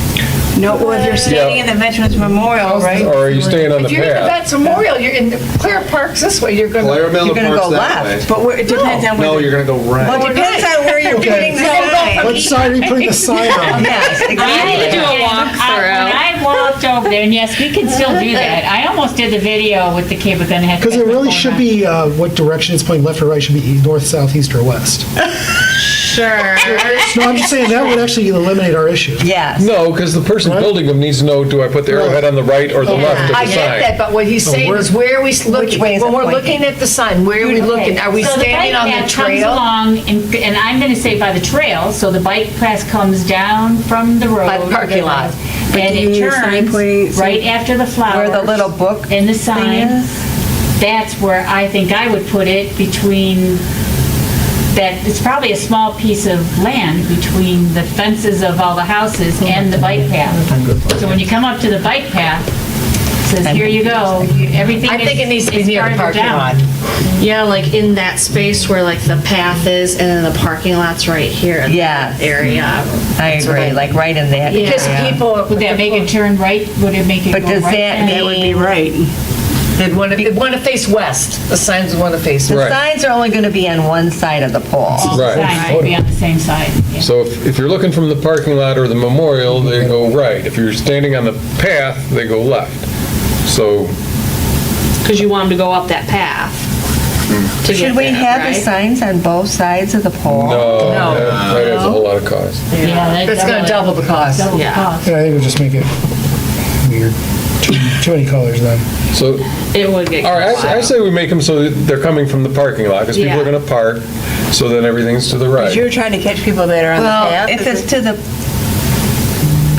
No, well, if you're standing in the Veterans Memorial, right? Or are you staying on the If you're in the path? Vets Memorial, you're in the Clear Park's this way, you're going to. Claire Miller You're gonna Park's go that way. left. But it depends on No, where. you're gonna go Well, right. it depends on where you're putting the sign. What side are you putting the sign on? Yes, I exactly. do a When walkthrough. I walked over there, and yes, we can still do that. I almost did the video with the kid, but then I had to. Because it really should be, what direction it's pointing, left or right, should be north, south, east, or west. Sure. No, I'm just saying, that would actually eliminate our issue. Yes. No, because the person building them needs to know, do I put the arrowhead on the right or the left of I the get that, sign? but what he's saying where- is, where are we looking? way is When it we're pointing? looking at the sign, where are we looking? Are we So standing on the bike path comes trail? along, and I'm going to say by the trail, so the bike path comes down from the road. By the parking lot. And do you it mean the sign turns pointing- right after the flowers. Where the little book And the thing sign. is? That's where I think I would put it, between that, it's probably a small piece of land between the fences of all the houses and the bike path. So when you come up to the bike path, it says, here you go, everything I think it needs to be is near the farther parking down. lot. Yeah, like in that space where like the path is and then the parking lot's right here in Yes. that area. I agree, like right in that area. Because people, Would that make it turn right? Would it make it go But right? does that then? That would be mean, right. they'd want to face west. The signs want to face the west. Right. signs are only gonna be on one side of the pole? All the Right. signs would be on the same side. Yeah. So if you're looking from the parking lot or the memorial, they go right. If you're standing on the path, they go left. So, Because you want them to go up that path. To Should get we there, have the right? signs on both sides of the pole? no, that might have a whole lot of cost. Yeah, That's going to double the cost. Double the Yeah. cost. Yeah, I think it would just make it weird. Too many colors then. So, It would get. all right, I say we make them so that they're coming from the parking lot, because people Yeah. are gonna park, so then everything's to the Because right. you're trying to catch people that are on the Well, path. if it's to the,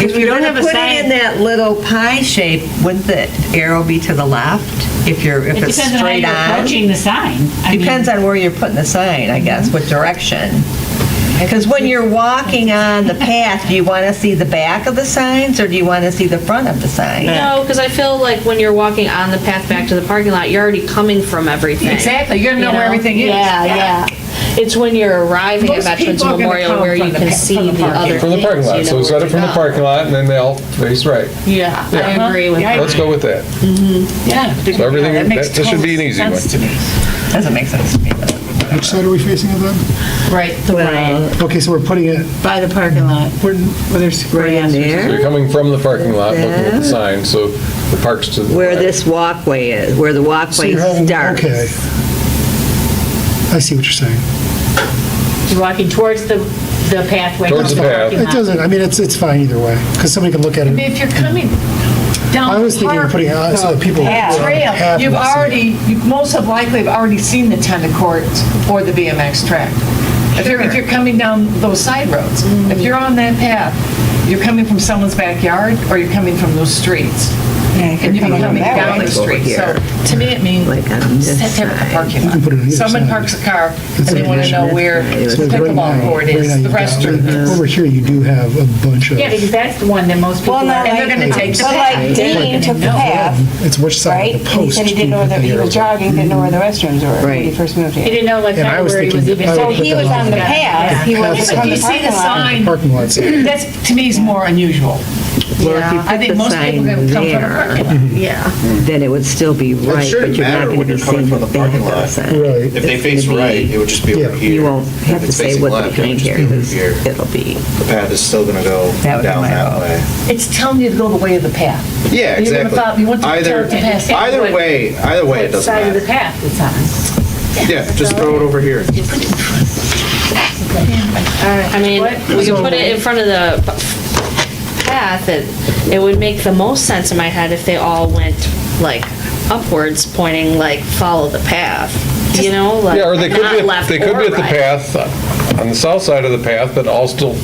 If if we you're don't gonna have a put it sign- in that little pie shape, wouldn't the arrow be to the left? If It it's depends on how straight you're on? approaching the sign. I mean, Depends on where you're putting the sign, I guess, what direction. Because when you're walking on the path, do you want to see the back of the signs, or do you want to see the front of the sign? No, because I feel like when you're walking on the path back to the parking lot, you're already coming from everything. Exactly, you're going to know where everything is. Yeah. It's when you're arriving at Most Veterans people are gonna Memorial come where you from the can pa- see from the the parking other lot. From the parking lot, so set it from the parking lot, and then they all face right. Yeah, I agree with that. Let's go with that. Yeah. So everything, That makes that should be an total easy one. sense to me. Doesn't make sense to me, but. Which side are we facing it then? Right, the right. Okay, so we're putting it, By the parking lot, where there's Right in So you're there, coming from the parking lot, looking at the sign, so the park's to the where right. this walkway is, where the so walkway you're having, starts. okay. I see what you're saying. You're walking towards the pathway. Towards the path. parking It lot. doesn't, I mean, it's fine either way, because somebody can look at I mean, it. if you're coming down I was the thinking of park, putting, so that people. trail, have you've this. already, you most have likely have already seen the tennis courts or the BMX track. If you're coming down those side roads, if you're on that path, you're coming from someone's backyard or you're coming from those streets. And you're coming down the street. So to me, it means Like on this set up a side. parking You can put it on lot. either Someone side. parks a car and It's they want to know where the So right pickleball now- court right now is, the you've got- restroom is. Over here, you do have a bunch of, Yeah, because that's the one that most people Well, are. not And they're like, going to take the but path. like Dean took the path, it's which side right? of the And he post. said he didn't know you that put he the was arrows on. jogging, didn't know where the restrooms were when he Right. first moved He here. didn't know like And I was where he was thinking- even. I So would put he that was on the path, he Path was side. from the If you see the parking lot. sign, Parking lots. that's, to me, is more unusual. Well, if you I put think the most people sign are going to come from the there, parking lot. Yeah. then it would still be right, shouldn't but you're not matter going when to you're be coming seeing from the the back parking of the lot. sign. Right. If they It's face gonna be- right, it would just be over Yeah. here. You won't If have to it's say facing what left, they're it would doing just here, be over 'cause here. it'll be. The path is still gonna go That would be down my that vote. way. It's telling you to go the way of the path. Yeah, You're gonna exactly. follow- you want to Either, tell it to pass. either way, it What doesn't side of the matter. path it's on. Yeah, just throw it over here. I mean, we could put it in front of the path. It would make the most sense in my head if they all went like upwards, pointing like follow the path. You know, like Yeah, or they could not be, left they could or be at the right. path, on the south side of the path, but all still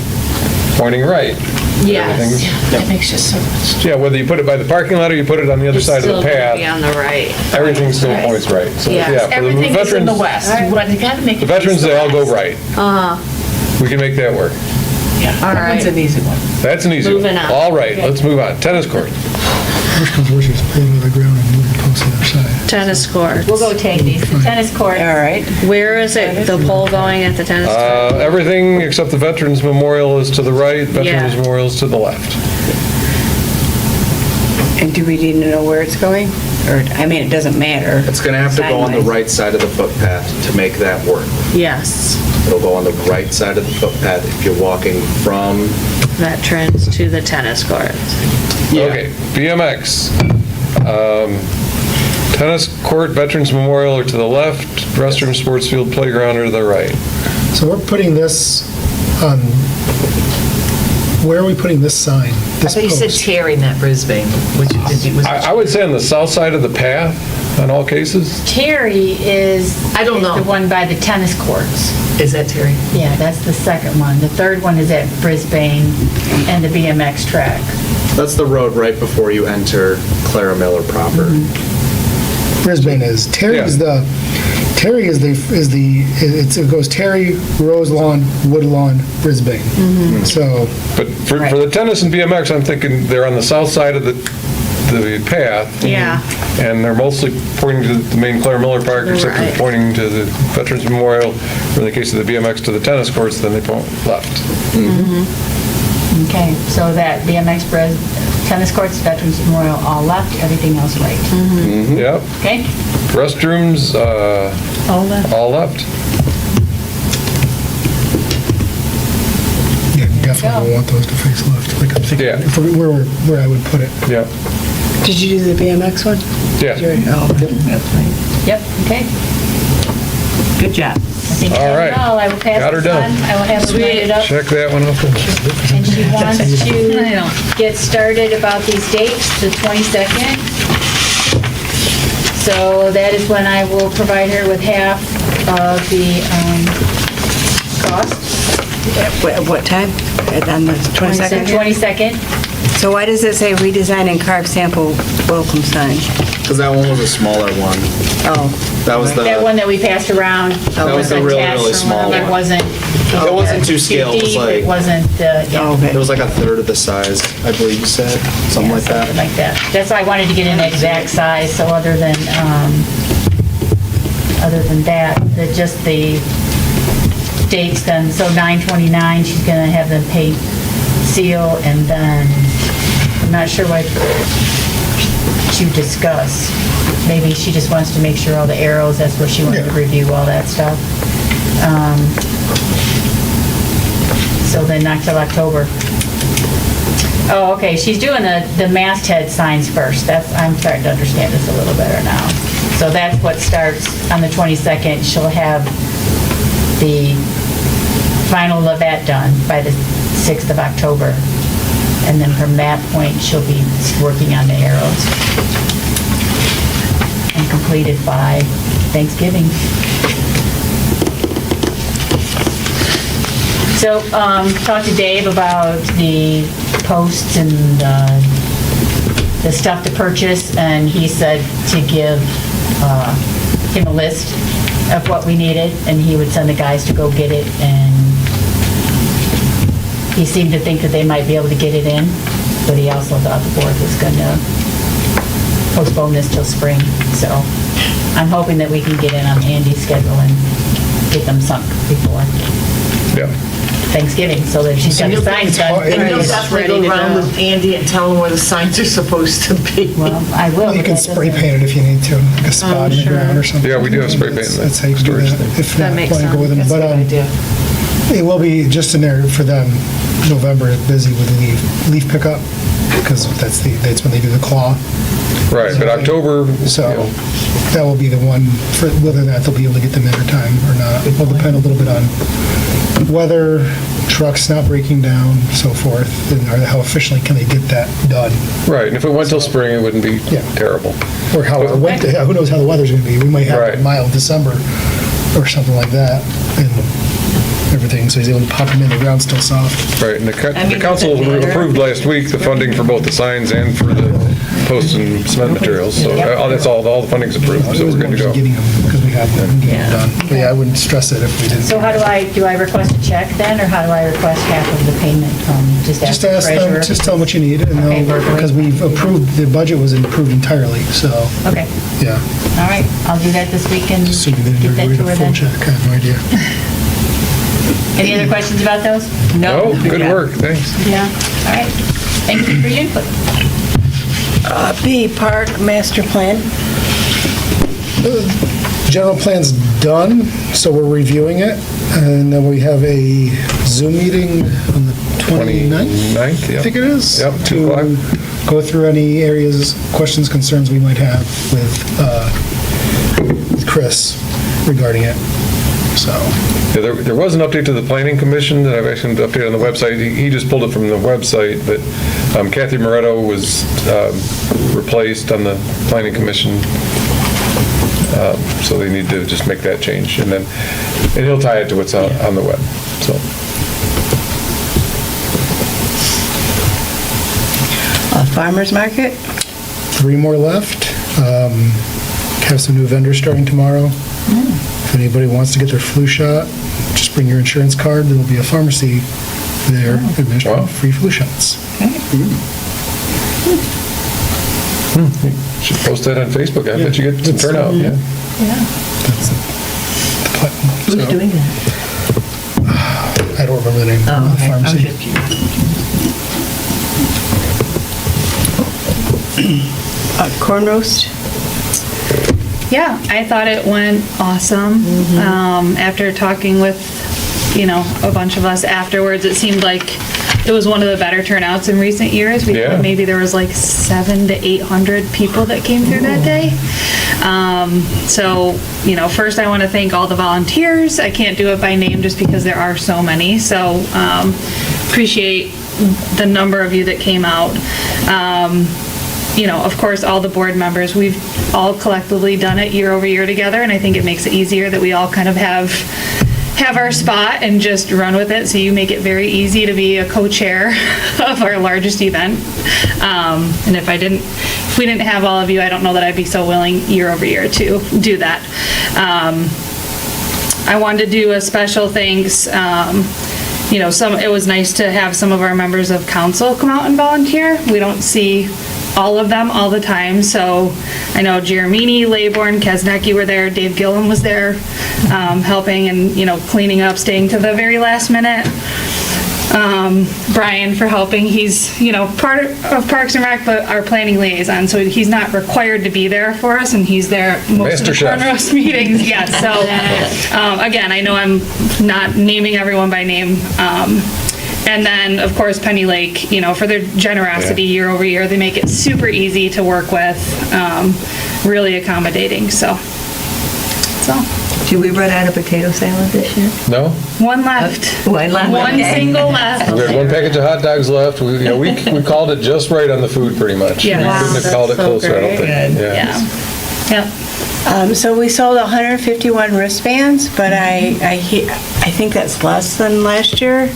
pointing right. Yes. Everything's- That makes just so much. Yeah, whether you put it by the parking lot or you put it on the other It's side of still the gonna be path, on the right. everything still points right. So, Yes. yeah, for the Everything is in veterans, the west. You got to make it. the veterans, face the they all go west. right. Uh-huh. We can make that work. Yeah, All that one's right. an easy one. That's an easy one. Moving on. All right, let's move on. Tennis court. Worst comes to worst, you just pull it out of the ground and move the post to the other side. tennis court. We'll go take these. The tennis court. All right. Where is it, the pole going at the tennis court? Everything except the Veterans Memorial is to the right, Veterans Yeah. Memorial is to the left. And do we need to know where it's going? Or, I mean, it doesn't matter. It's gonna have to go on the Sideways. right side of the footpath to make that work. Yes, It'll go on the right side of the footpath if you're walking from, Veterans to the tennis court. Okay, BMX. Tennis court, Veterans Memorial are to the left, restroom, sports field, playground are to the right. So we're putting this on, where are we putting this sign? I This thought you said post? Terry meant Brisbane, which was. I would say on the south side of the path, in all cases. Terry is. I don't know. The one by the tennis courts. Is that Terry? Yeah, that's the second one. The third one is at Brisbane and the BMX track. that's the road right before you enter Clara Miller proper. Brisbane is. Terry is the, it goes Terry, Rose Lawn, Wood Lawn, Brisbane. So, But for the tennis and BMX, I'm thinking they're on the south side of the path. Yeah. And they're mostly pointing to the main Claire Miller Park, except Right. for pointing to the Veterans Memorial. Or in the case of the BMX, to the tennis courts, then they point left. Okay, so that BMX tennis courts, Veterans Memorial, all left, everything else right. Yep. Okay? Restrooms, all left. yeah, definitely want those to face left. Like I'm thinking, Yeah. if we- where I would put it. Yep. Did you do the BMX one? Yeah. Oh, Yep, okay. good job. I think All that's right. all. I will pass Got her this done. on. I will have her write it up. Check that one off. And she wants to get started about these dates, the 22nd. So that is when I will provide her with half of the cost. At what time? On the The 22nd? 22nd. So why does it say redesign and carve sample welcome sign? Because that one was a smaller one. Oh, That was the, That one that we passed around. that was the really, really small It one. wasn't. It wasn't too scaled, it was deep, It like, wasn't, yeah. okay. it was like a third of the size, I believe you said, something like that. Something like that. That's why I wanted to get an exact size, so other than that just the dates then, so 9/29, she's gonna have them paint, seal, and then, I'm not sure what to discuss. Maybe she just wants to make sure all the arrows, that's where she wanted to review all that stuff. So then not till October. Oh, okay, she's doing the masthead signs first. I'm starting to understand this a little better now. So that's what starts on the 22nd. She'll have the final levette done by the 6th of October. And then from that point, she'll be working on the arrows. And completed by Thanksgiving. So, talked to Dave about the posts and the stuff to purchase, and he said to give him a list of what we needed, and he would send the guys to go get it, and he seemed to think that they might be able to get it in, but he also thought the board was going to postpone this till spring, so I'm hoping that we can get in on Andy's schedule and get them sunk before Yeah. Thanksgiving, so that she's got the signs done. And you'll It's definitely ready go to around go. with Andy and tell him where the signs are supposed to be. Well, I will. You but can that spray doesn't- paint it if you need to, like a spot in the ground or something. Yeah, we do have spray paint in the That's how you do storage that. thing. If That not, makes plan to go with them. That's a But good idea. it will be just in there for them, November, busy with the leaf pickup, because that's when they do the claw. Right, but October, So that will be the one, for whether or not they'll be able to get them in or time or not. It will depend a little bit on weather, trucks not breaking down, so forth, and how efficiently can they get that done? right, and if it went till spring, it wouldn't be Yeah. terrible. Or how, who knows how the weather's gonna be? We might have a Right. mild December or something like that, and everything, so he's able to pop them in, the ground's still soft. Right, and the council approved last week the funding for both the signs and for the posts and cement materials, so that's all the funding's approved, so we're good to go. Getting them, because we got them done. But yeah, I wouldn't stress it if we didn't. So how do I request a check then, or how do I request half of the payment from, just ask Just the ask them, treasurer? just tell them what you need, and Okay, they'll, verbally. because we've approved, the budget was approved entirely, so, Okay, yeah. all right, I'll do that this week and Assuming they get didn't that read to a her full then. check, I have no idea. Any other questions about those? Oh, good work, thanks. Yeah. All right, thank you for your input. B, Park Master Plan. General plan's done, so we're reviewing it, and then we have a Zoom meeting on the 29th, 29th, I yeah. think it is, Yep, 2 to o'clock. go through any areas, questions, concerns we might have with Chris regarding it, so. Yeah, there was an update to the planning commission that I've actually updated on the website. He just pulled it from the website, but Kathy Moretto was replaced on the planning commission. So they need to just make that change, and he'll tie it to what's on the web, so. Farmers Market. 3 more left. Have some new vendors starting tomorrow. If anybody wants to get their flu shot, just bring your insurance card. There will be a pharmacy there administering free flu shots. Should post that on Facebook. I bet you get some turnout, yeah. That's the plan. Who's So, doing that? I don't remember the name of the Okay. pharmacy. Corn roast. Yeah, I thought it went awesome. After talking with, a bunch of us afterwards, it seemed like it was one of the better turnouts in recent years. We Yeah. thought maybe there was like 700 to 800 people that came through that day. So, first I want to thank all the volunteers. I can't do it by name just because there are so many. So, appreciate the number of you that came out. Of course, all the board members, we've all collectively done it year over year together, and I think it makes it easier that we all kind of have our spot and just run with it. So you make it very easy to be a co-chair of our largest event. And if we didn't have all of you, I don't know that I'd be so willing year over year to do that. I wanted to do a special thanks. It was nice to have some of our members of council come out and volunteer. We don't see all of them all the time, so I know Jeremini, Laybourne, Kaznecki were there, Dave Gillum was there, helping and, cleaning up, staying to the very last minute. Brian for helping, he's, part of Parks and Rec, but our planning liaison, so he's not required to be there for us, and he's there most of the Master chef. corn roast meetings, yes, so, again, I know I'm not naming everyone by name, and then, of course, Penny Lake, for their generosity year over year, they make it super easy to work with, really accommodating, so. Did we run out of potato salad this year? No? One left. One left, One okay. single left. We had one package of hot dogs left. We called it just right on the food, pretty much. Yeah. We Wow, couldn't have called it that's so closer, I don't think. great. Yeah. Yep. So we sold 151 wristbands, but I think that's less than last year.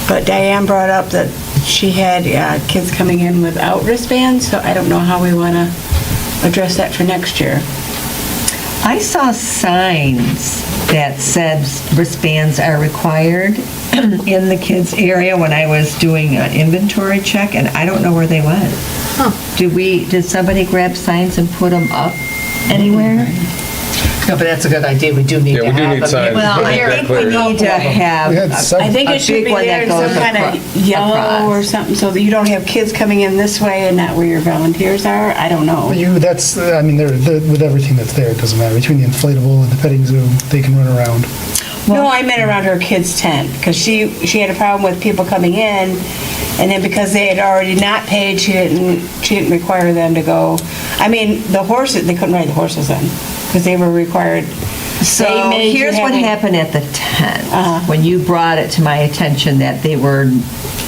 But Diane brought up that she had kids coming in without wristbands, so I don't know how we want to address that for next year. I saw signs that said wristbands are required in the kids' area when I was doing an inventory check, and I don't know where they went. Did somebody grab signs and put them up anywhere? No, but that's a good idea. We do need Yeah, to we do have need them. signs. Well, Make I that think clear. we need to have We had a some- I think it should big be one there that in some goes kind of yellow across. or something, so that you don't have kids coming in this way and not where your volunteers are. I don't know. With everything that's there, it doesn't matter. Between the inflatable and the petting zoo, they can run around. No, I meant around her kid's tent, because she had a problem with people coming in, and then because they had already not paid, she didn't require them to go. I mean, the horses, they couldn't ride the horses in, because they were required. So They made you here's what have a- happened at the tent, when you brought it to my attention that they were,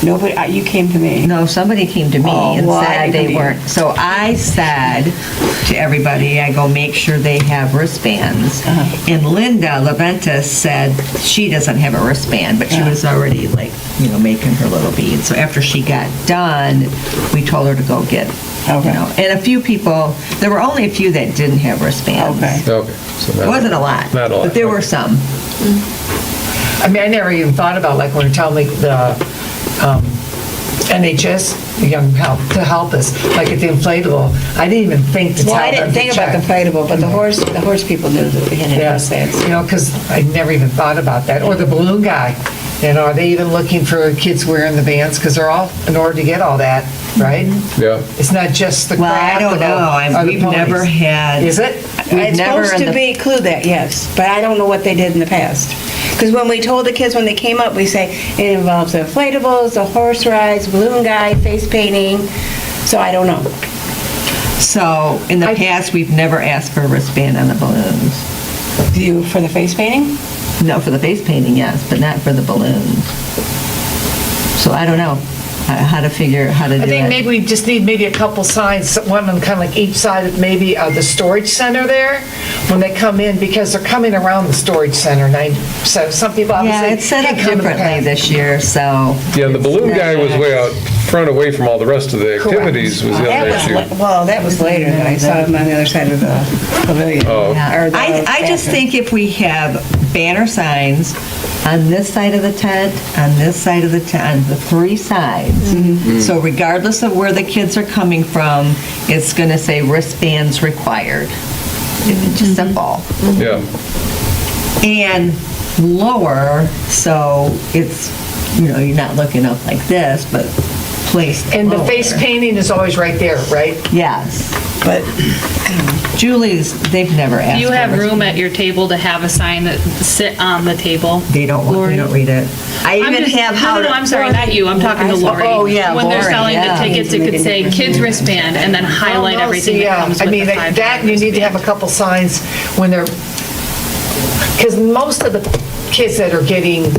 Nobody, you came to me. no, somebody came to me Oh, and well, I said didn't they come to you. weren't. So I said to everybody, I go, make sure they have wristbands. And Linda Leventis said she doesn't have a wristband, but she was already making her little beads. So after she got done, we told her to go get Okay. And a few people, there were only a few that didn't have wristbands. Okay. Okay. So It not- wasn't a lot. Not a lot. But there were some. I mean, I never even thought about, like, when you're telling me the NHS, the young help, to help us, like at the inflatable, I didn't even think to tell Well, them I didn't to think about the check. inflatable, but the horse people knew that we had Yes, wristbands. you know, because I never even thought about that. Or the balloon guy, you know, are they even looking for kids wearing the bands? Because they're all, in order to get all that, right? Yeah. It's not just the Well, crap. I don't know. We've never had. Is it? We've It's never supposed in to the- include that, yes, but I don't know what they did in the past. Because when we told the kids when they came up, we say it involves the inflatables, the horse rides, balloon guy, face painting, so I don't know. So in the past, we've never asked for a wristband on the balloons. For the face painting? No, for the face painting, yes, but not for the balloons. So I don't know how to do I think it. maybe we just need maybe a couple signs, one on kind of like each side of maybe the storage center there, when they come in, because they're coming around the storage center, and so some people Yeah, obviously it's set up can't come to the differently path. this year, so. Yeah, and the balloon guy was way out front away from all the rest of the activities was the That other was, issue. well, that was later, that I saw them on the other side of the pavilion. Oh. Yeah. Or the I just bathroom. think if we have banner signs on this side of the tent, on this side of the tent, on the three sides. So regardless of where the kids are coming from, it's going to say wristbands required. It's just simple. Yeah. And lower, so it's, you're not looking up like this, but placed And the lower. face painting is always right there, right? Yes. But, Julie's, they've never asked. Do you for have wristbands. room at your table to have a sign that sit on the table? They don't read it. I I'm even just- have how No, to. I'm sorry, not you, I'm talking to Lori. Oh, yeah, When they're Lori, selling the yeah. tickets, it could say kids wristband and then highlight Oh, no, everything see, that yeah. comes I with mean, the that $5 you need to have a wristband. couple signs when they're, because most of the kids that are getting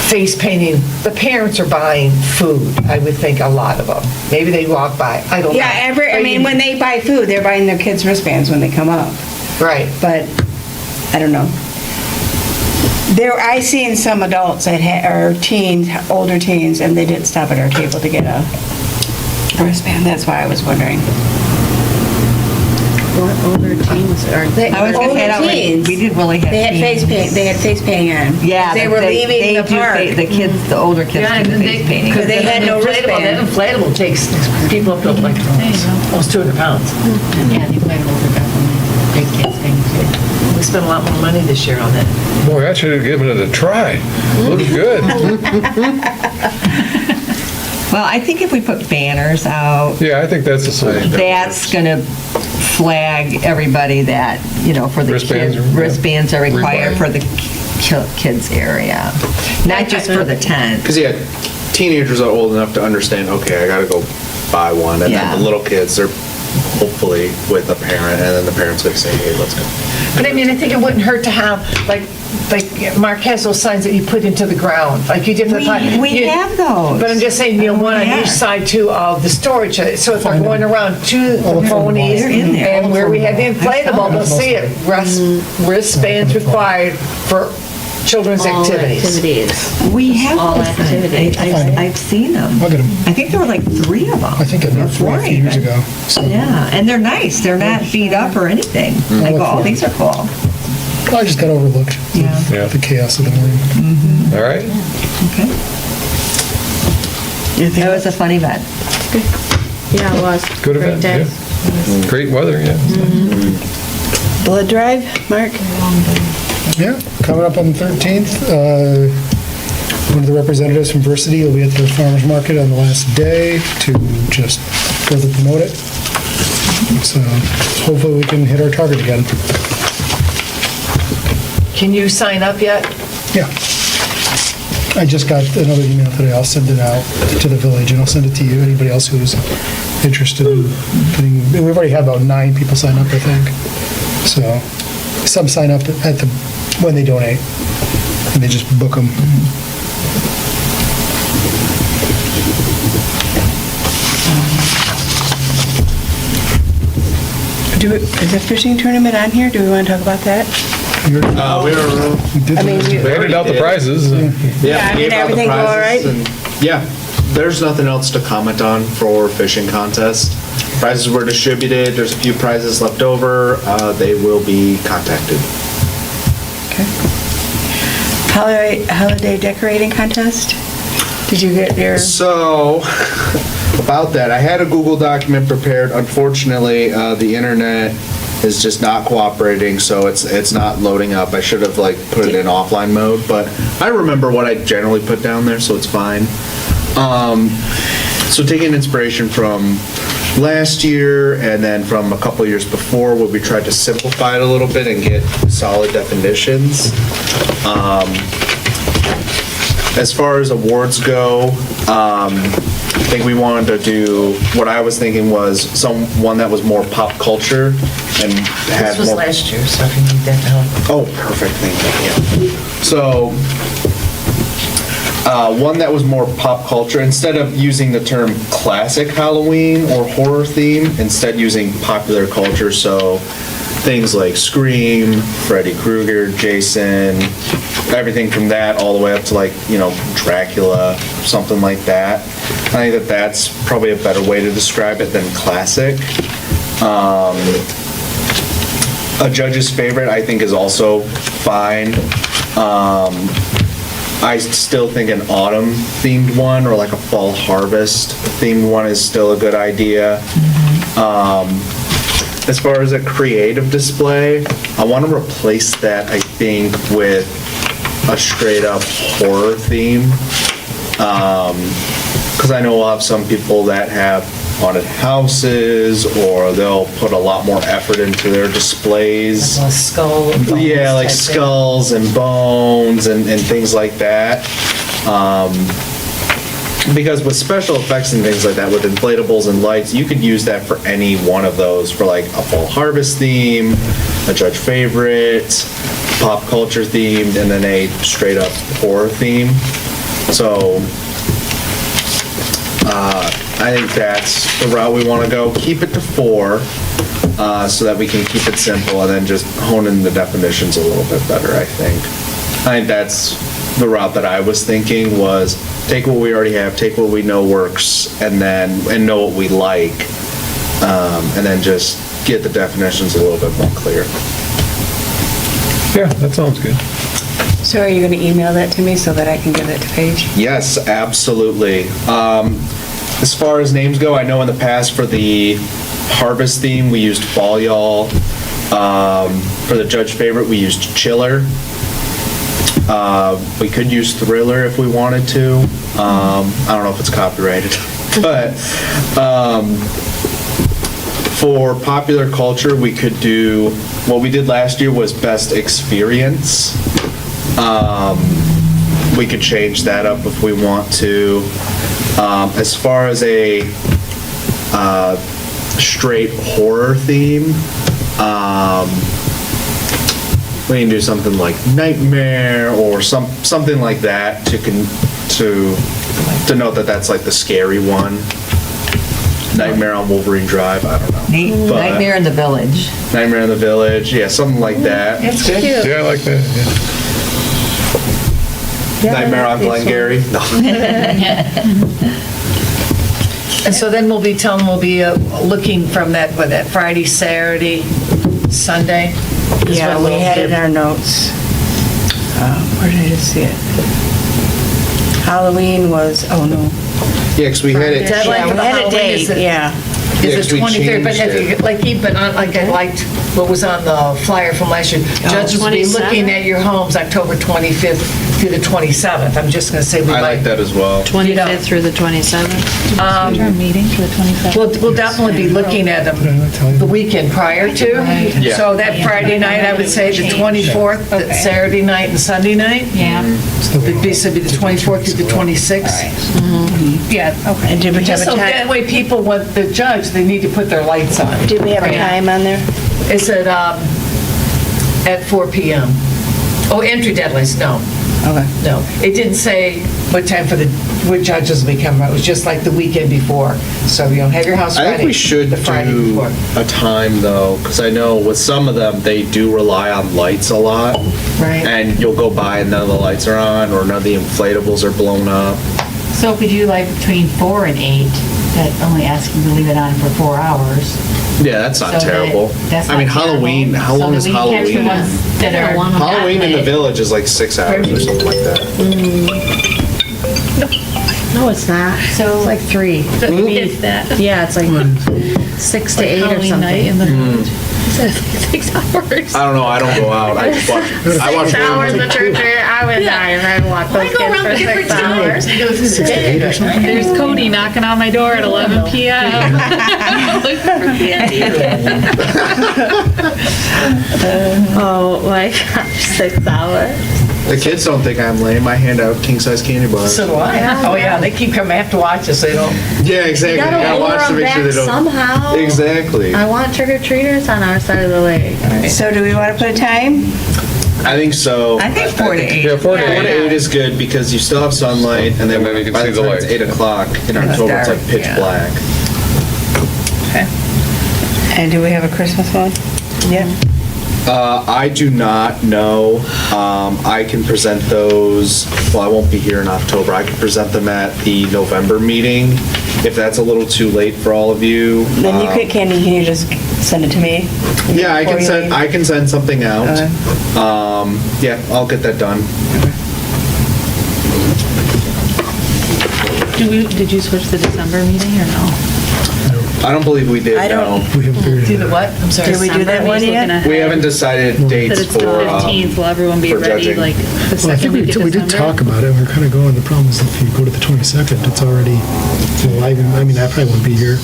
face painting, the parents are buying food, I would think, a lot of them. Maybe they walk by, I don't know. yeah, I mean, when they buy food, they're buying their kids wristbands when they come up. Right. But, I don't know. I seen some adults that or teens, older teens, and they didn't stop at our table to get a wristband. That's why I was wondering. What older teens are they? I was gonna say, Older teens. we didn't really have They had face teens. paint, they had face painting on. Yeah. They were leaving the do park. The kids, the older kids Yeah, do the and face painting. Because they had no Inflatable, that wristband. inflatable takes people up to like almost 200 pounds. Yeah, the inflatables are definitely big kids thing too. We spent a lot more money this year on that. Boy, I should have given it a try. Looks good. Well, I think if we put banners out, Yeah, I think that's the solution. that's gonna flag everybody that, for the Wristbands kids, are- wristbands are required for Required. the kids area, not just for the tent. Because, yeah, teenagers are old enough to understand, okay, I gotta go buy one. And Yeah. then the little kids are hopefully with a parent, and then the parent's gonna say, hey, let's go. But I mean, I think it wouldn't hurt to have, like Mark has those signs that you put into the ground, like you did for the. We have those. But I'm just saying, one on Yeah. each side too of the storage, so if they're going around to the ponies, They're in there. and where we had the inflatable, they'll see it, wristbands required for children's All activities. activities. We have All those things. activities. I've seen them. I'll get 'em. I think there were like 3 of them. I think I Or did 4 a few years even. ago. So Yeah, and they're nice. They're not beat up or anything. I go, oh, these are cool. I just got overlooked. Yeah. Yeah. The chaos of the morning. All right. Okay. That was a fun event. Yeah, it was. Good Great event, day. yeah. Great weather, yeah. Blood drive, Mark? Yeah, coming up on the 13th. One of the representatives from Versity will be at the farmer's market on the last day to just further promote it. So hopefully we can hit our target again. Can you sign up yet? Yeah. I just got another email today. I'll send it out to the village and I'll send it to you. Anybody else who's interested in getting, we've already had about 9 people sign up, I think. So some sign up when they donate and they just book them. Is the fishing tournament on here? Do we want to talk about that? We were, I mean, They handed out the prizes. yeah, I mean, gave out the everything go all prizes, and yeah, there's nothing else to comment on for fishing contest. Prizes were distributed, there's a few prizes left over, they will be contacted. Holiday decorating contest? Did you get your? So, about that, I had a Google document prepared. Unfortunately, the internet is just not cooperating, so it's not loading up. I should have put it in offline mode, but I remember what I generally put down there, so it's fine. So taking inspiration from last year and then from a couple years before, where we tried to simplify it a little bit and get solid definitions. As far as awards go, I think we wanted to do, what I was thinking was one that was more pop culture and had This was more. last year, so if you need that to help. Oh, perfect, thank you. So, one that was more pop culture, instead of using the term classic Halloween or horror theme, instead using popular culture, so things like Scream, Freddy Krueger, Jason, everything from that all the way up to Dracula, something like that. I think that that's probably a better way to describe it than classic. A judge's favorite, I think, is also fine. I still think an autumn-themed one or a fall harvest-themed one is still a good idea. As far as a creative display, I want to replace that, I think, with a straight-up horror theme. Because I know we'll have some people that have haunted houses, or they'll put a lot more effort into their displays. A skull. Yeah, like skulls and bones and things like that. Because with special effects and things like that, with inflatables and lights, you could use that for any one of those, for a fall harvest theme, a judge favorite, pop culture themed, and then a straight up horror theme. So, I think that's the route we want to go. Keep it to 4, so that we can keep it simple, and then just hone in the definitions a little bit better, I think. I think that's the route that I was thinking, was take what we already have, take what we know works, and know what we like, and then just get the definitions a little bit more clear. Yeah, that sounds good. So are you going to email that to me so that I can give it to Paige? Yes, absolutely. As far as names go, I know in the past for the harvest theme, we used Fall Y'all. For the judge favorite, we used Chiller. We could use Thriller if we wanted to. I don't know if it's copyrighted. But for popular culture, we could do, what we did last year was Best Experience. We could change that up if we want to. As far as a straight horror theme, we can do something like Nightmare or something like that to note that that's the scary one. Nightmare on Wolverine Drive, I don't know. But Nightmare in the Village. Nightmare in the Village, yeah, something like that. That's good. Yeah, I like that, yeah. Nightmare on Glengarry. No. And so then we'll be looking from that Friday, Saturday, Sunday? is Yeah, when we we'll had it in give- our notes. Where did I just see it? Halloween was, oh no. Yeah, because we had it. Deadline Yeah, for we the had a Halloween date, is the- yeah. Is Yes, the we 23rd, but have you, changed even on, I liked what was on the flyer from last year. Judges will be 27th? looking at your homes October 25th through the 27th. I'm just going to say we I like might. that as well. 25th through the 27th. Our meeting for the 27th. We'll definitely be looking at them the weekend prior to. Yeah. So that Friday night, I would say the 24th, the Saturday night and Sunday night. Yeah. It'd be so it'd be the 24th through the 26th. Yeah, okay. And did we have Just a so that time? way people want the judge, they need to put their lights on. Did we have a time on there? It's at 4 PM. Oh, entry deadlines, no. Okay. No, it didn't say what time what judges will be coming out. It was just like the weekend before. So, have your house I ready. think we should the Friday do before. a time though, because I know with some of them, they do rely on lights a lot. Right. And you'll go by and none of the lights are on, or none of the inflatables are blown up. So if we do like between 4 and 8, that only asking to leave it on for 4 hours. Yeah, that's not So that- terrible. that's I mean, not terrible. Halloween, how So long that is we can catch the Halloween? ones that are Halloween in the not lit. village is like 6 hours or something like that. No, it's not. So like 3. If that. Yeah, it's like 6 to 8 or Halloween night in something. the 6 hours. I don't know, I don't go out. I just watch. I watch. the church, I would die if I walked those kids for 6 hours. 6 to 8 or something? There's Cody knocking on my door at 11 p.m. Looking for candy. Oh my gosh, 6 hours. The kids don't think I'm lame. I hand out king size candy bars. So do I. Oh, yeah, they keep coming, I have to watch us, they don't. Yeah, exactly. You gotta lure watch to them make sure back they don't. somehow. Exactly. I want trick-or-treaters on our side of the lake. So do we want to put a time? I think so. I think 4 to 8. Yeah, 4 to 4 to 8. 8 is good because you still have sunlight, and then And then you can by see the the time it's lights. 8 o'clock in October, it's like dark, pitch yeah. black. And do we have a Christmas one? Yeah. I do not know. I can present those, well, I won't be here in October. I can present them at the November meeting, if that's a little too late for all of you. Then you could, Candy, can you just send it to me? Yeah, I Before can you send, leave? I can send something out. Yeah, I'll get that done. Did you switch the December meeting or no? I don't believe we did, I don't- no. We haven't figured Do it the out. what? I'm sorry. Did we do that one Looking yet? ahead. We haven't decided That dates it's the for, 15th, will everyone be for ready, judging. like, the Well, I second think week of we did December? talk about it, and we're kind of going, the problem is if you go to the 22nd, it's already, well, I mean, I probably won't be here.